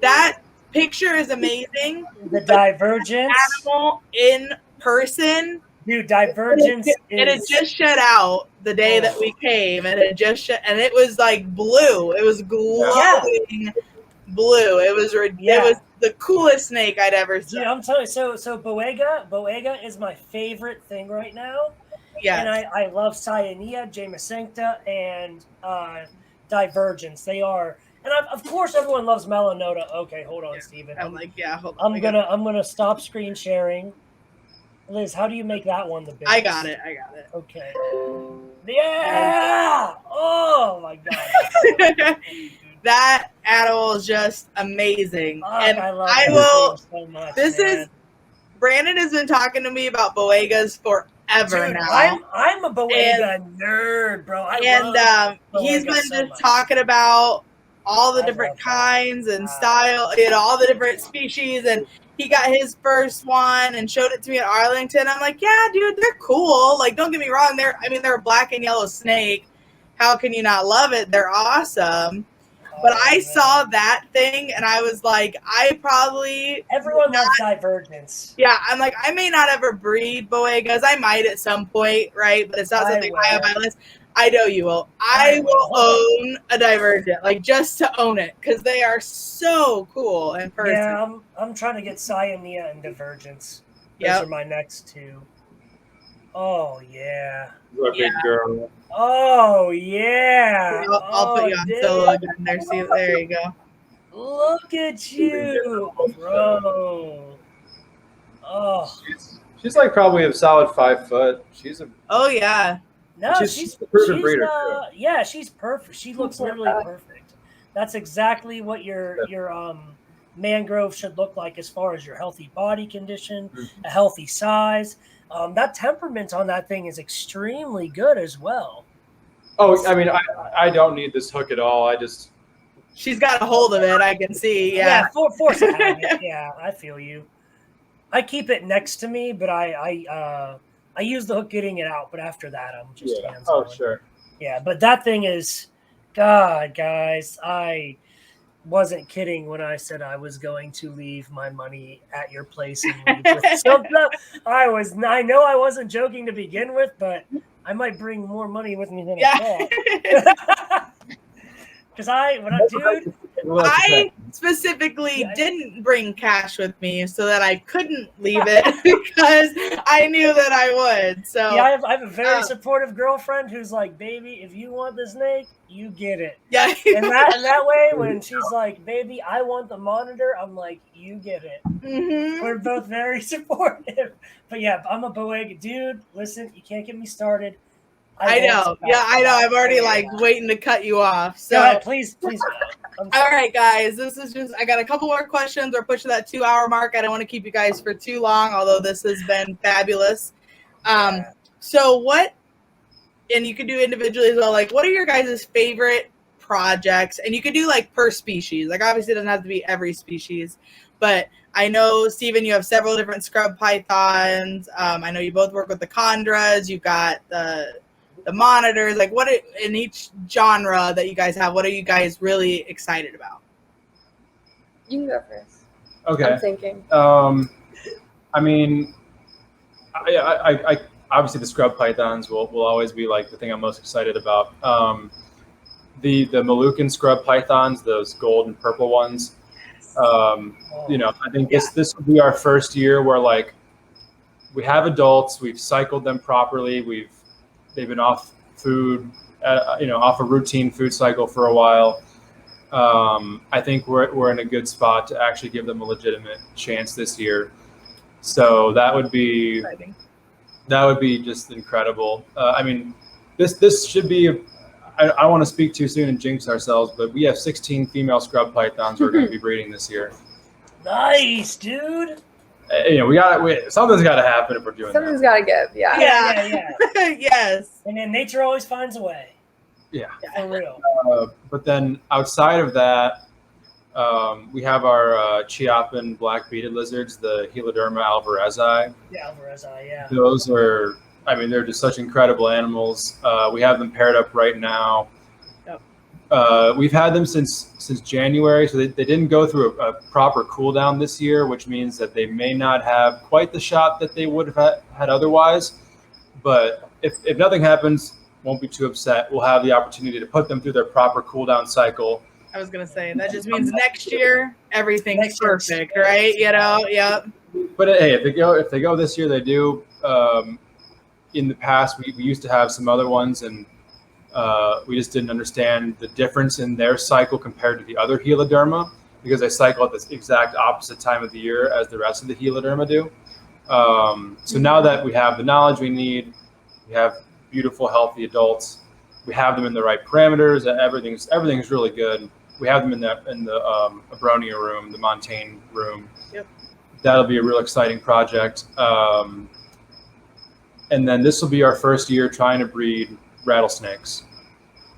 That picture is amazing. The divergence animal in person, dude. Divergence, and it just shut out the day that we came, and it just and it was like blue. It was glowing blue. It was the coolest snake I'd ever seen. Dude, I'm telling you. So Boega is my favorite thing right now. Yeah, and I love Cyanea, Jamesecta, and Divergence. They are. And of course, everyone loves Melanota. Okay, hold on, Steven. I'm like, hold on. I'm gonna stop screen sharing. Liz, how do you make that one the biggest? I got it. Okay. Yeah. Oh my god. That animal is just amazing, and I love so much. Brandon has been talking to me about Boegas forever now. I'm a Boega nerd, bro. He's been just talking about all the different kinds and style, all the different species, and he got his first one and showed it to me at Arlington. I'm like, yeah, dude, they're cool. Like, don't get me wrong, they're a black and yellow snake. How can you not love it? They're awesome. But I saw that thing and I was like, everyone loves Divergence. Yeah, I'm like, I may not ever breed Boegas. I might at some point, right? But it's not something I have on my list. I know you will. I will own a Divergent, like just to own it, because they are so cool in person. Yeah, I'm trying to get Cyanea and Divergence. Those are my next 2. Oh yeah. You're a big girl. Oh yeah. I'll put you on solo again there. See, there you go. Look at you, bro. Oh. She's like probably a solid 5 foot. Oh yeah. No, she's a proven breeder. Yeah, she's perfect. She looks literally perfect. That's exactly what your mangrove should look like as far as your healthy body condition, a healthy size. That temperament on that thing is extremely good as well. Oh, I don't need this hook at all. She's got a hold of it. I can see. Yeah, force a habit. Yeah, I feel you. I keep it next to me, but I use the hook getting it out, but after that, I'm just hands on. Oh, sure. Yeah, but that thing is, God, guys, I wasn't kidding when I said I was going to leave my money at your place and leave with something. I know I wasn't joking to begin with, but I might bring more money with me than I thought. Because I specifically didn't bring cash with me so that I couldn't leave it because I knew that I would. So yeah, I have a very supportive girlfriend who's like, baby, if you want the snake, you get it. Yeah. And that way, when she's like, baby, I want the monitor, I'm like, you get it. Mm-hmm. We're both very supportive. But yeah, I'm a Boeg dude. Listen, you can't get me started. I know. Yeah, I know. I'm already waiting to cut you off. So go ahead, please go. All right, guys. This is just, I got a couple more questions. We're pushing that 2-hour mark. I don't want to keep you guys for too long, although this has been fabulous. So what, and you can do individually as well, like what are your guys' favorite projects? And you could do like per species. Like obviously it doesn't have to be every species, but I know, Steven, you have several different scrub pythons. I know you both work with the chondras. You've got the monitors. Like what in each genre that you guys have, what are you guys really excited about? You can go first. Okay. I'm thinking. I mean, I obviously the scrub pythons will always be like the thing I'm most excited about. The Moluccan scrub pythons, those gold and purple ones. You know, I think this will be our first year where like we have adults, we've cycled them properly, they've been off food, off a routine food cycle for a while. I think we're in a good spot to actually give them a legitimate chance this year. So that would be just incredible. I mean, this should be. I want to speak too soon and jinx ourselves, but we have 16 female scrub pythons we're going to be breeding this year. Nice, dude. Something's got to happen if we're doing Something's got to give. Yeah. Yes. And then nature always finds a way. Yeah. For real. But then outside of that, we have our Chiapan black beaded lizards, the Heloderma alvarezi. Yeah, alvarezi, yeah. Those are, I mean, they're just such incredible animals. We have them paired up right now. Yep. We've had them since January, so they didn't go through a proper cool down this year, which means that they may not have quite the shot that they would have had otherwise. But if nothing happens, won't be too upset. We'll have the opportunity to put them through their proper cool down cycle. I was gonna say that just means next year everything's perfect, right? You know, yep. But hey, if they go this year, they do. In the past, we used to have some other ones, and we just didn't understand the difference in their cycle compared to the other Heloderma, because they cycle at this exact opposite time of the year as the rest of the Heloderma do. So now that we have the knowledge we need, we have beautiful, healthy adults. We have them in the right parameters. Everything's really good. We have them in the Abronia room, the Montaigne room. Yep. That'll be a real exciting project. And then this will be our first year trying to breed rattlesnakes,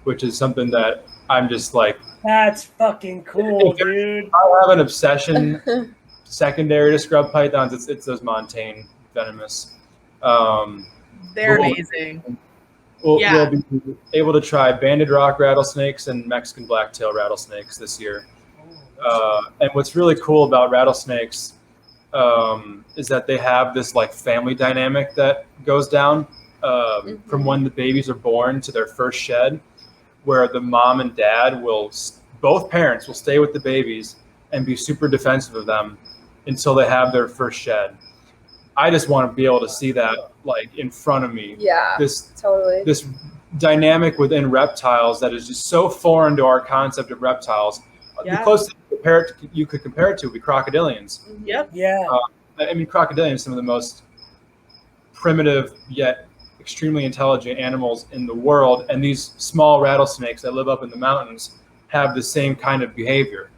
which is something that I'm just like. That's fucking cool, dude. I have an obsession secondary to scrub pythons. It's those Montaigne venomous. They're amazing. We'll be able to try banded rock rattlesnakes and Mexican blacktail rattlesnakes this year. And what's really cool about rattlesnakes is that they have this like family dynamic that goes down from when the babies are born to their first shed, where the mom and dad both parents will stay with the babies and be super defensive of them until they have their first shed. I just want to be able to see that like in front of me. Yeah, this dynamic within reptiles that is just so foreign to our concept of reptiles. Yeah. The closest you could compare it to would be crocodilians. Yep. Yeah. I mean, crocodilians are some of the most primitive yet extremely intelligent animals in the world, and these small rattlesnakes that live up in the mountains have the same kind of behavior.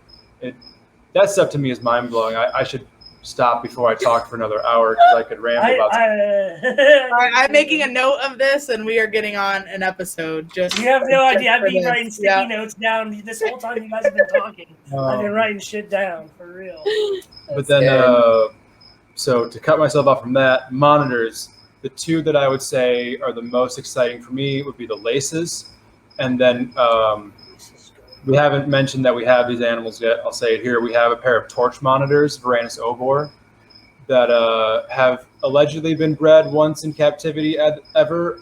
That stuff to me is mind blowing. I should stop before I talk for another hour because I could ramble about All right, I'm making a note of this, and we are getting on an episode. You have no idea. I've been writing sticky notes down this whole time you guys have been talking. I've been writing shit down for real. But then, so to cut myself off from that, monitors. The two that I would say are the most exciting for me would be the laces, and then we haven't mentioned that we have these animals yet. I'll say it here. We have a pair of torch monitors, Varanus ovor, that have allegedly been bred once in captivity ever.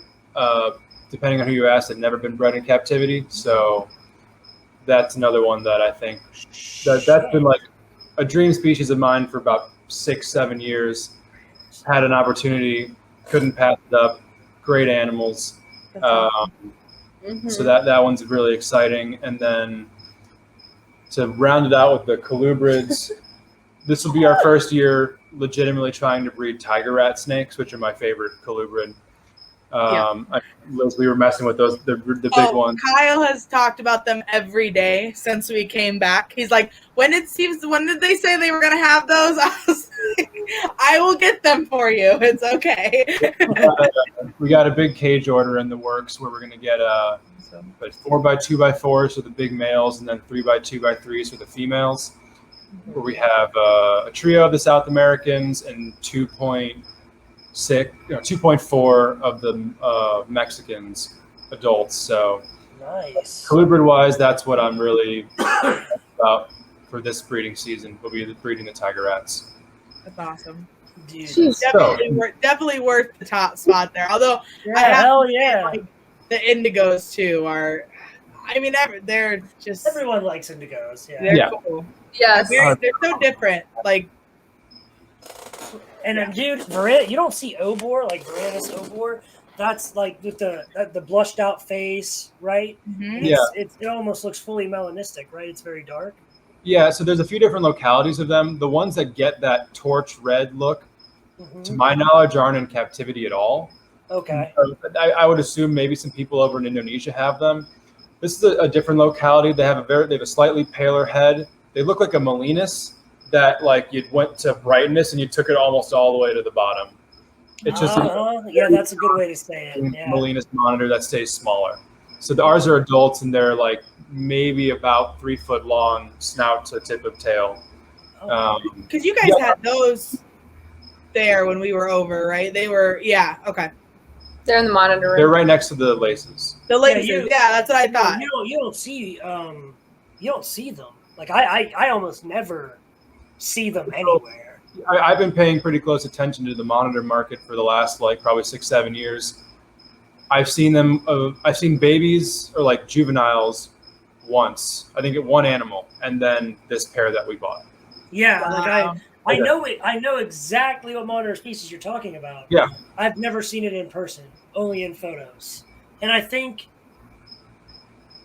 Depending on who you ask, they've never been bred in captivity. So that's another one that I think that's been like a dream species of mine for about 6-7 years. Had an opportunity, couldn't pass it up. Great animals. So that one's really exciting. And then to round it out with the colubrids, this will be our first year legitimately trying to breed tiger rat snakes, which are my favorite colubrid. Liz, we were messing with those, the big ones. Kyle has talked about them every day since we came back. He's like, when did they say they were going to have those? I was like, I will get them for you. It's okay. We got a big cage order in the works where we're going to get 4x2x4s for the big males and then 3x2x3s for the females. Where we have a trio of the South Americans and 2.4 of the Mexicans adults. So nice. Colubrid wise, that's what I'm really about for this breeding season. We'll be breeding the tiger rats. That's awesome. Dude. Definitely worth the top spot there. Although hell yeah. Like, the indigos too are, I mean, they're just, everyone likes indigos. Yeah. They're cool. Yes. They're so different. Like, and then, dude, you don't see Obor, like Varanus Obor. That's like with the blushed out face, right? Mm-hmm. It almost looks fully melanistic, right? It's very dark. Yeah, so there's a few different localities of them. The ones that get that torch red look, to my knowledge, aren't in captivity at all. Okay. I would assume maybe some people over in Indonesia have them. This is a different locality. They have a slightly paler head. They look like a Melinus that like you went to brightness and you took it almost all the way to the bottom. It's just that's a good way to say it. Yeah. Melinus monitor that stays smaller. So ours are adults and they're like maybe about 3 foot long, snout to tip of tail. Because you guys had those there when we were over, right? They were, okay. They're in the monitor room. They're right next to the laces. The laces, that's what I thought. You don't see them. Like I almost never see them anywhere. I've been paying pretty close attention to the monitor market for the last like probably 6-7 years. I've seen them. I've seen babies or like juveniles once. I think at one animal, and then this pair that we bought. Yeah, like I know it. I know exactly what monitor species you're talking about. Yeah, I've never seen it in person, only in photos. And I think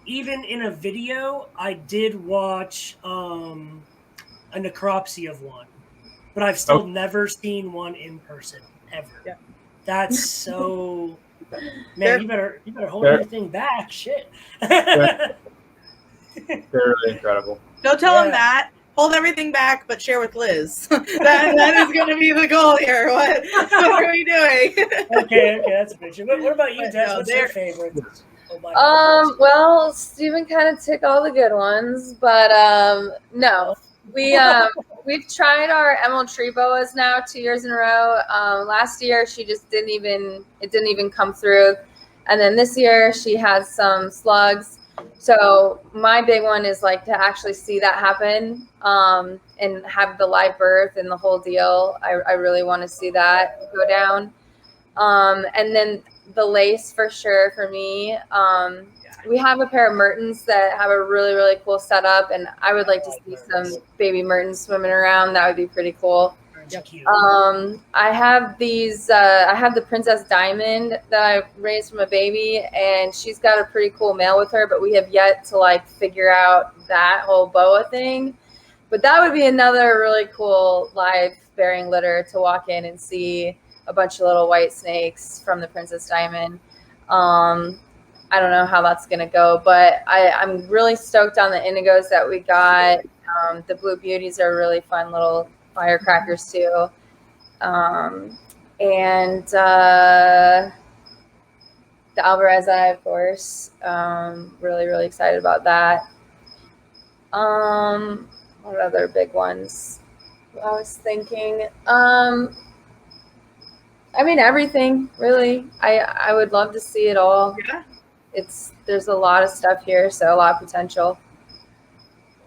even in a video, I did watch a necropsy of one, but I've still never seen one in person ever. Yeah. That's so. Man, you better hold everything back. Shit. They're really incredible. Don't tell him that. Hold everything back, but share with Liz. that is going to be the goal here. What are we doing? Okay, that's a picture. What about you, Des? What's your favorite? Well, Steven kind of took all the good ones, but no. We've tried our emerald tree boas now 2 years in a row. Last year she just didn't even come through, and then this year she had some slugs. So my big one is like to actually see that happen and have the live birth and the whole deal. I really want to see that go down. And then the lace for sure for me. We have a pair of Mertens that have a really, really cool setup, and I would like to see some baby Mertens swimming around. That would be pretty cool. I have these. I have the Princess Diamond that I raised from a baby, and she's got a pretty cool male with her. But we have yet to like figure out that whole boa thing. But that would be another really cool live bearing litter to walk in and see a bunch of little white snakes from the Princess Diamond. I don't know how that's gonna go, but I'm really stoked on the indigos that we got. The Blue Beauties are really fun little firecrackers too, and the Alvarezi, of course. Really, really excited about that. What other big ones? I was thinking. I mean, everything really. I would love to see it all. Yeah. There's a lot of stuff here, so a lot of potential.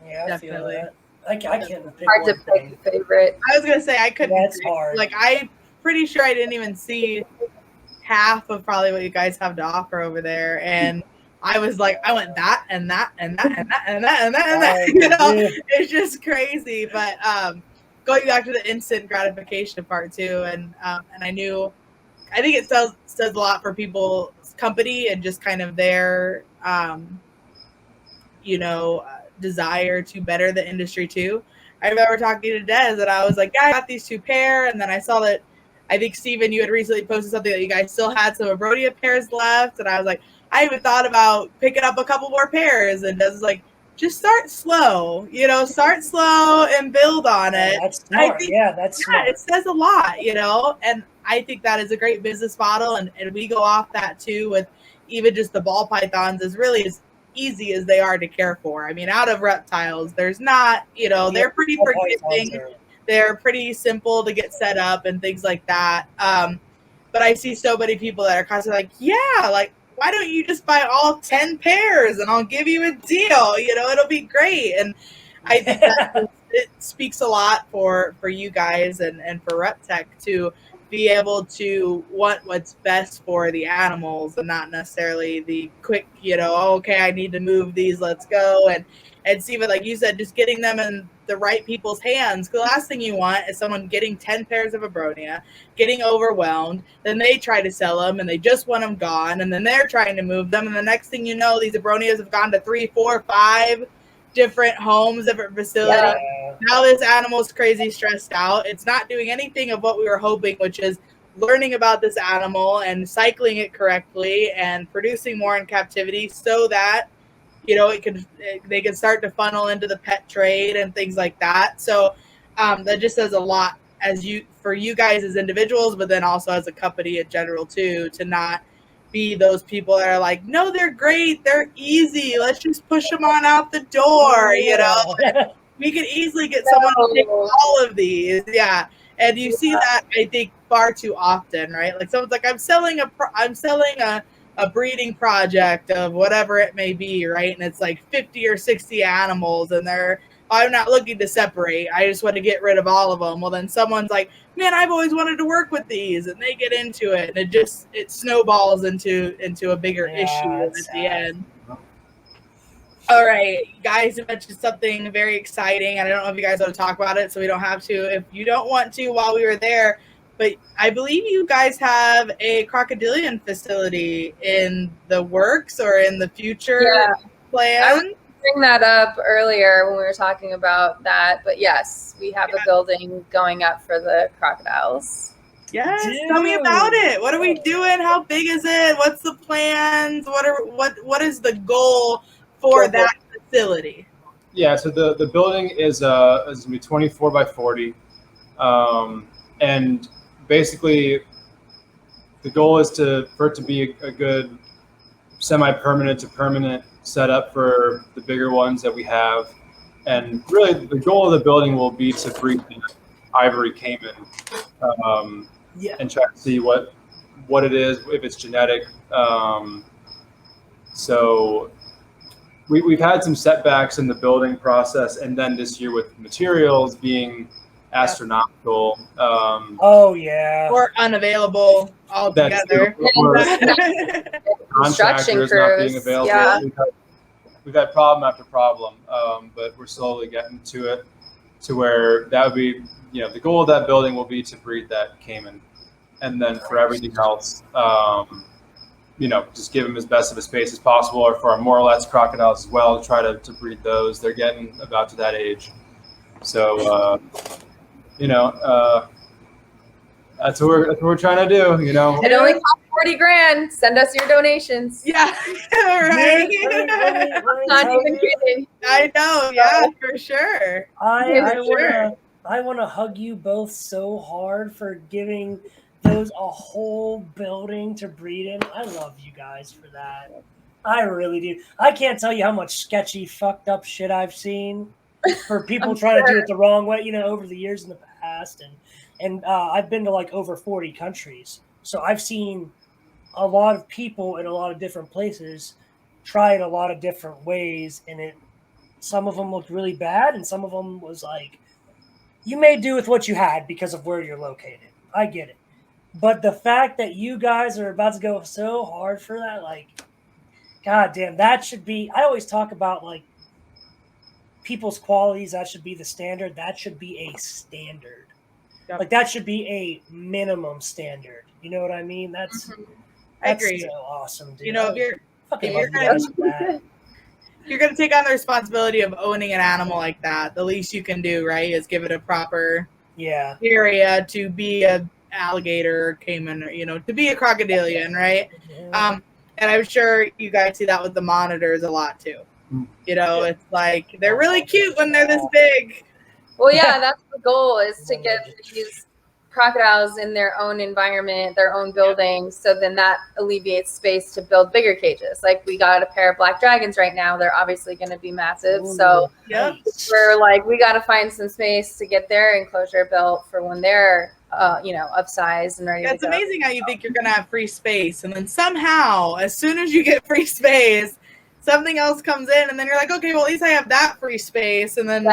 Yeah, I feel that. I can't pick hard to pick a favorite. I was gonna say I couldn't. That's hard. Like I'm pretty sure I didn't even see half of probably what you guys have to offer over there, and I was like, I want that and that and that and that and that and that and that. You know, it's just crazy. But going back to the instant gratification part too, and I think it says a lot for people's company and just kind of their desire to better the industry too. I remember talking to Des and I was like, yeah, I got these 2 pair, and then I saw that I think Steven, you had recently posted something that you guys still had some Abronia pairs left, and I was like, I even thought about picking up a couple more pairs, and Des was like, just start slow, start slow and build on it. That's smart. That's smart. It says a lot, and I think that is a great business model, and we go off that too with even just the ball pythons is really as easy as they are to care for. I mean, out of reptiles, there's not, they're pretty forgiving. They're pretty simple to get set up and things like that. But I see so many people that are constantly like, yeah, like, why don't you just buy all 10 pairs and I'll give you a deal? It'll be great. And I think that it speaks a lot for you guys and for Reptek to be able to want what's best for the animals and not necessarily the quick, okay, I need to move these, let's go. And Steven, like you said, just getting them in the right people's hands. The last thing you want is someone getting 10 pairs of Abronia, getting overwhelmed, then they try to sell them and they just want them gone, and then they're trying to move them, and the next thing you know, these Abronias have gone to 3, 4, 5 different homes, different facilities. Yeah. Now this animal's crazy stressed out. It's not doing anything of what we were hoping, which is learning about this animal and cycling it correctly and producing more in captivity so that they can start to funnel into the pet trade and things like that. So that just says a lot for you guys as individuals, but then also as a company in general too, to not be those people that are like, no, they're great, they're easy, let's just push them on out the door. We could easily get someone to take all of these. Yeah. And you see that, I think, far too often, right? Like someone's like, I'm selling a breeding project of whatever it may be, right? And it's like 50 or 60 animals, and I'm not looking to separate. I just want to get rid of all of them. Well, then someone's like, man, I've always wanted to work with these, and they get into it, and it snowballs into a bigger issue at the end. All right, guys, you mentioned something very exciting. I don't know if you guys want to talk about it, so we don't have to. If you don't want to while we were there, but I believe you guys have a crocodilian facility in the works or in the future plan. I was bring that up earlier when we were talking about that, but yes, we have a building going up for the crocodiles. Yes, tell me about it. What are we doing? How big is it? What's the plans? What is the goal for that facility? Yeah, so the building is going to be 24 by 40, and basically the goal is for it to be a good semi-permanent to permanent setup for the bigger ones that we have. And really the goal of the building will be to breed the ivory caiman and try to see what it is, if it's genetic. So we've had some setbacks in the building process, and then this year with materials being astronomical. Or unavailable altogether. Construction crews not being available. Yeah. We've had problem after problem, but we're slowly getting to it to where that would be, the goal of that building will be to breed that caiman, and then for everything else, just give them as best of a space as possible, or for our Moralettes crocodiles as well, try to breed those. They're getting about to that age, so that's what we're trying to do. It only costs $40,000. Send us your donations. Yeah, right. Not even kidding. I know. Yeah, for sure. I want to hug you both so hard for giving those a whole building to breed in. I love you guys for that. I really do. I can't tell you how much sketchy, fucked up shit I've seen for people trying to do it the wrong way, over the years in the past. And I've been to like over 40 countries. So I've seen a lot of people in a lot of different places try it a lot of different ways. And some of them looked really bad. And some of them was like, you may do with what you had because of where you're located. I get it. But the fact that you guys are about to go so hard for that, like, God damn, that should be. I always talk about like people's qualities. That should be the standard. That should be a standard. Yep. Like that should be a minimum standard. You know what I mean? That's I agree. so awesome, dude. You know, if you're fucking you're love you guys for that. you're gonna take on the responsibility of owning an animal like that, the least you can do, right, is give it a proper Yeah. area to be a alligator or caiman, or, you know, to be a crocodilian, right? And I'm sure you guys see that with the monitors a lot too. You know, it's like they're really cute when they're this big. Well, yeah, that's the goal, is to get these crocodiles in their own environment, their own buildings. So then that alleviates space to build bigger cages. Like we got a pair of black dragons right now. They're obviously going to be massive. So we're like, we got to find some space to get their enclosure built for when they're, you know, of size and ready to go. It's amazing how you think you're going to have free space. And then somehow, as soon as you get free space, something else comes in. And then you're like, okay, well, at least I have that free space. And then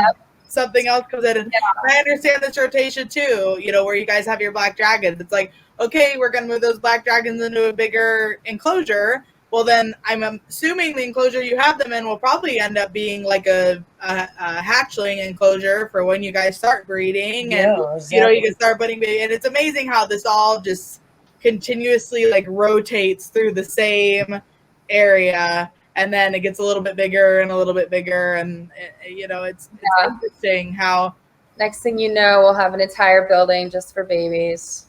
something else comes in. And I understand this rotation too, you know, where you guys have your black dragons. It's like, okay, we're going to move those black dragons into a bigger enclosure. Well, then I'm assuming the enclosure you have them in will probably end up being like a hatchling enclosure for when you guys start breeding. And, you know, you can start putting baby. And it's amazing how this all just continuously like rotates through the same area. And then it gets a little bit bigger and a little bit bigger. And, you know, it's interesting how. Next thing you know, we'll have an entire building just for babies.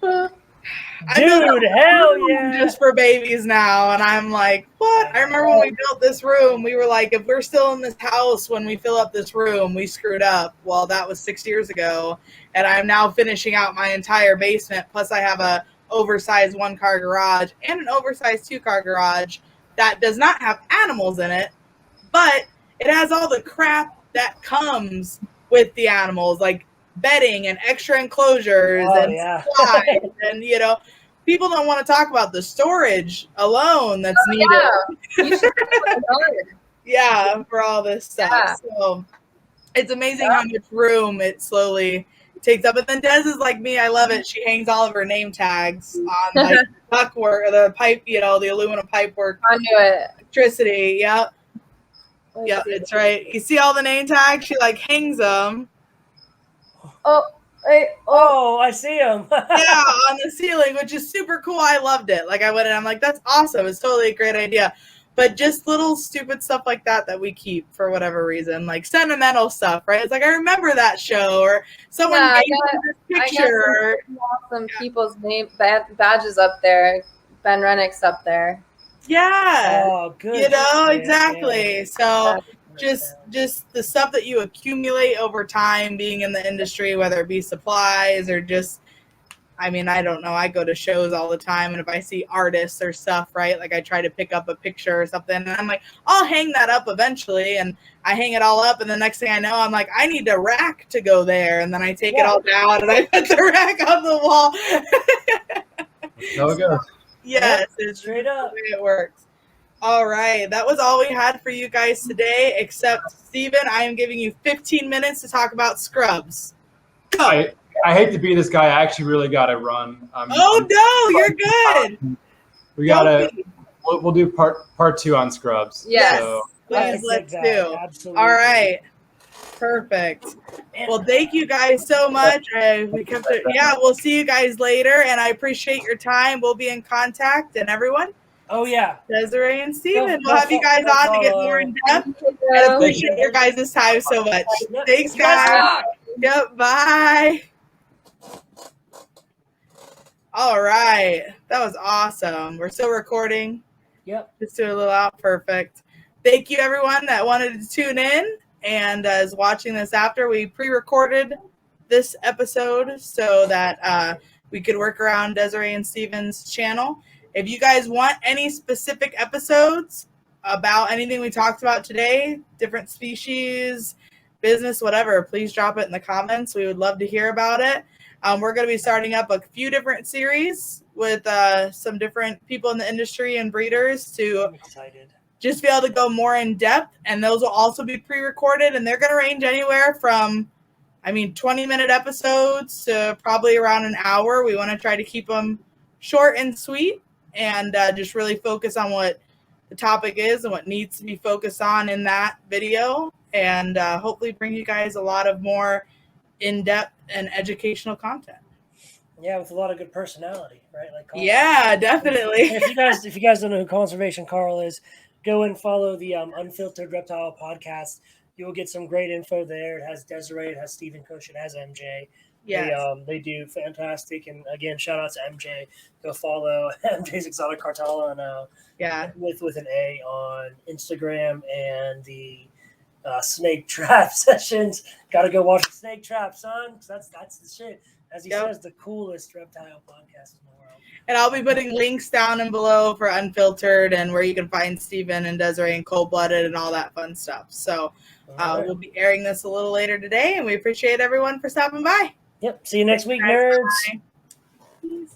Dude, hell yeah. Just for babies now. And I'm like, what? I remember when we built this room, we were like, if we're still in this house when we fill up this room, we screwed up. Well, that was 6 years ago. And I'm now finishing out my entire basement. Plus I have a oversized 1-car garage and an oversized 2-car garage that does not have animals in it, but it has all the crap that comes with the animals, like bedding and extra enclosures supplies. And, you know, people don't want to talk about the storage alone that's needed. For all this stuff. Yeah. So it's amazing how much room it slowly takes up. And then Des is like me. I love it. She hangs all of her name tags on like ductwork, the pipe, you know, the aluminum pipe work. Conduit. Electricity. Yep. Yep, it's right. You see all the name tags? She like hangs them. I see them. On the ceiling, which is super cool. I loved it. Like I went and I'm like, that's awesome. It's totally a great idea. But just little stupid stuff like that we keep for whatever reason, like sentimental stuff, right? It's like, I remember that show, or someone gave me this picture. Some people's name badges up there. Ben Rennick's up there. Yeah. Oh, good. You know, exactly. Yeah. So just the stuff that you accumulate over time being in the industry, whether it be supplies or just, I mean, I don't know. I go to shows all the time, and if I see artists or stuff, right, like I try to pick up a picture or something, and I'm like, I'll hang that up eventually, and I hang it all up, and the next thing I know, I'm like, I need a rack to go there, and then I take it all down, and I put the rack on the wall. There we go. Yes, it's straight up the way it works. All right, that was all we had for you guys today, except, Steven, I am giving you 15 minutes to talk about scrubs. Go. I hate to be this guy. I actually really got to run. No, you're good. We got to. We'll do part 2 on scrubs. Yes, so. please, let's do. Absolutely. All right, perfect. Well, thank you guys so much. We kept it. Yeah, we'll see you guys later, and I appreciate your time. We'll be in contact, and everyone. Oh yeah, Desiree and Steven. We'll have you guys on to get more in depth. And appreciate your guys' time so much. Thanks, guys. Yep. Bye. All right. That was awesome. We're still recording. Yep. Just do a little out. Perfect. Thank you, everyone that wanted to tune in and is watching this after. We pre-recorded this episode so that we could work around Desiree and Steven's channel. If you guys want any specific episodes about anything we talked about today, different species, business, whatever, please drop it in the comments. We would love to hear about it. We're going to be starting up a few different series with some different people in the industry and breeders to just be able to go more in depth. And those will also be pre-recorded, and they're going to range anywhere from, 20-minute episodes to probably around an hour. We want to try to keep them short and sweet and just really focus on what the topic is and what needs to be focused on in that video, and hopefully bring you guys a lot of more in-depth and educational content. Yeah, with a lot of good personality, right? Like Carl. Yeah, definitely. And if you guys don't know who Conservation Carl is, go and follow the Unfiltered Reptile podcast. You'll get some great info there. It has Desiree, it has Stephen Cush, it has MJ. Yes. They do fantastic. And again, shout out to MJ. Go follow MJ's Exotic Cartel on with an A on Instagram, and the snake trap sessions. Got to go watch the snake trap, son. 'Cause that's the shit. As he says, the coolest reptile podcast in the world. And I'll be putting links down and below for Unfiltered and where you can find Steven and Desiree and Cold Blooded and all that fun stuff. So we'll be airing this a little later today, and we appreciate everyone for stopping by. Yep. See you next week, nerds. Bye.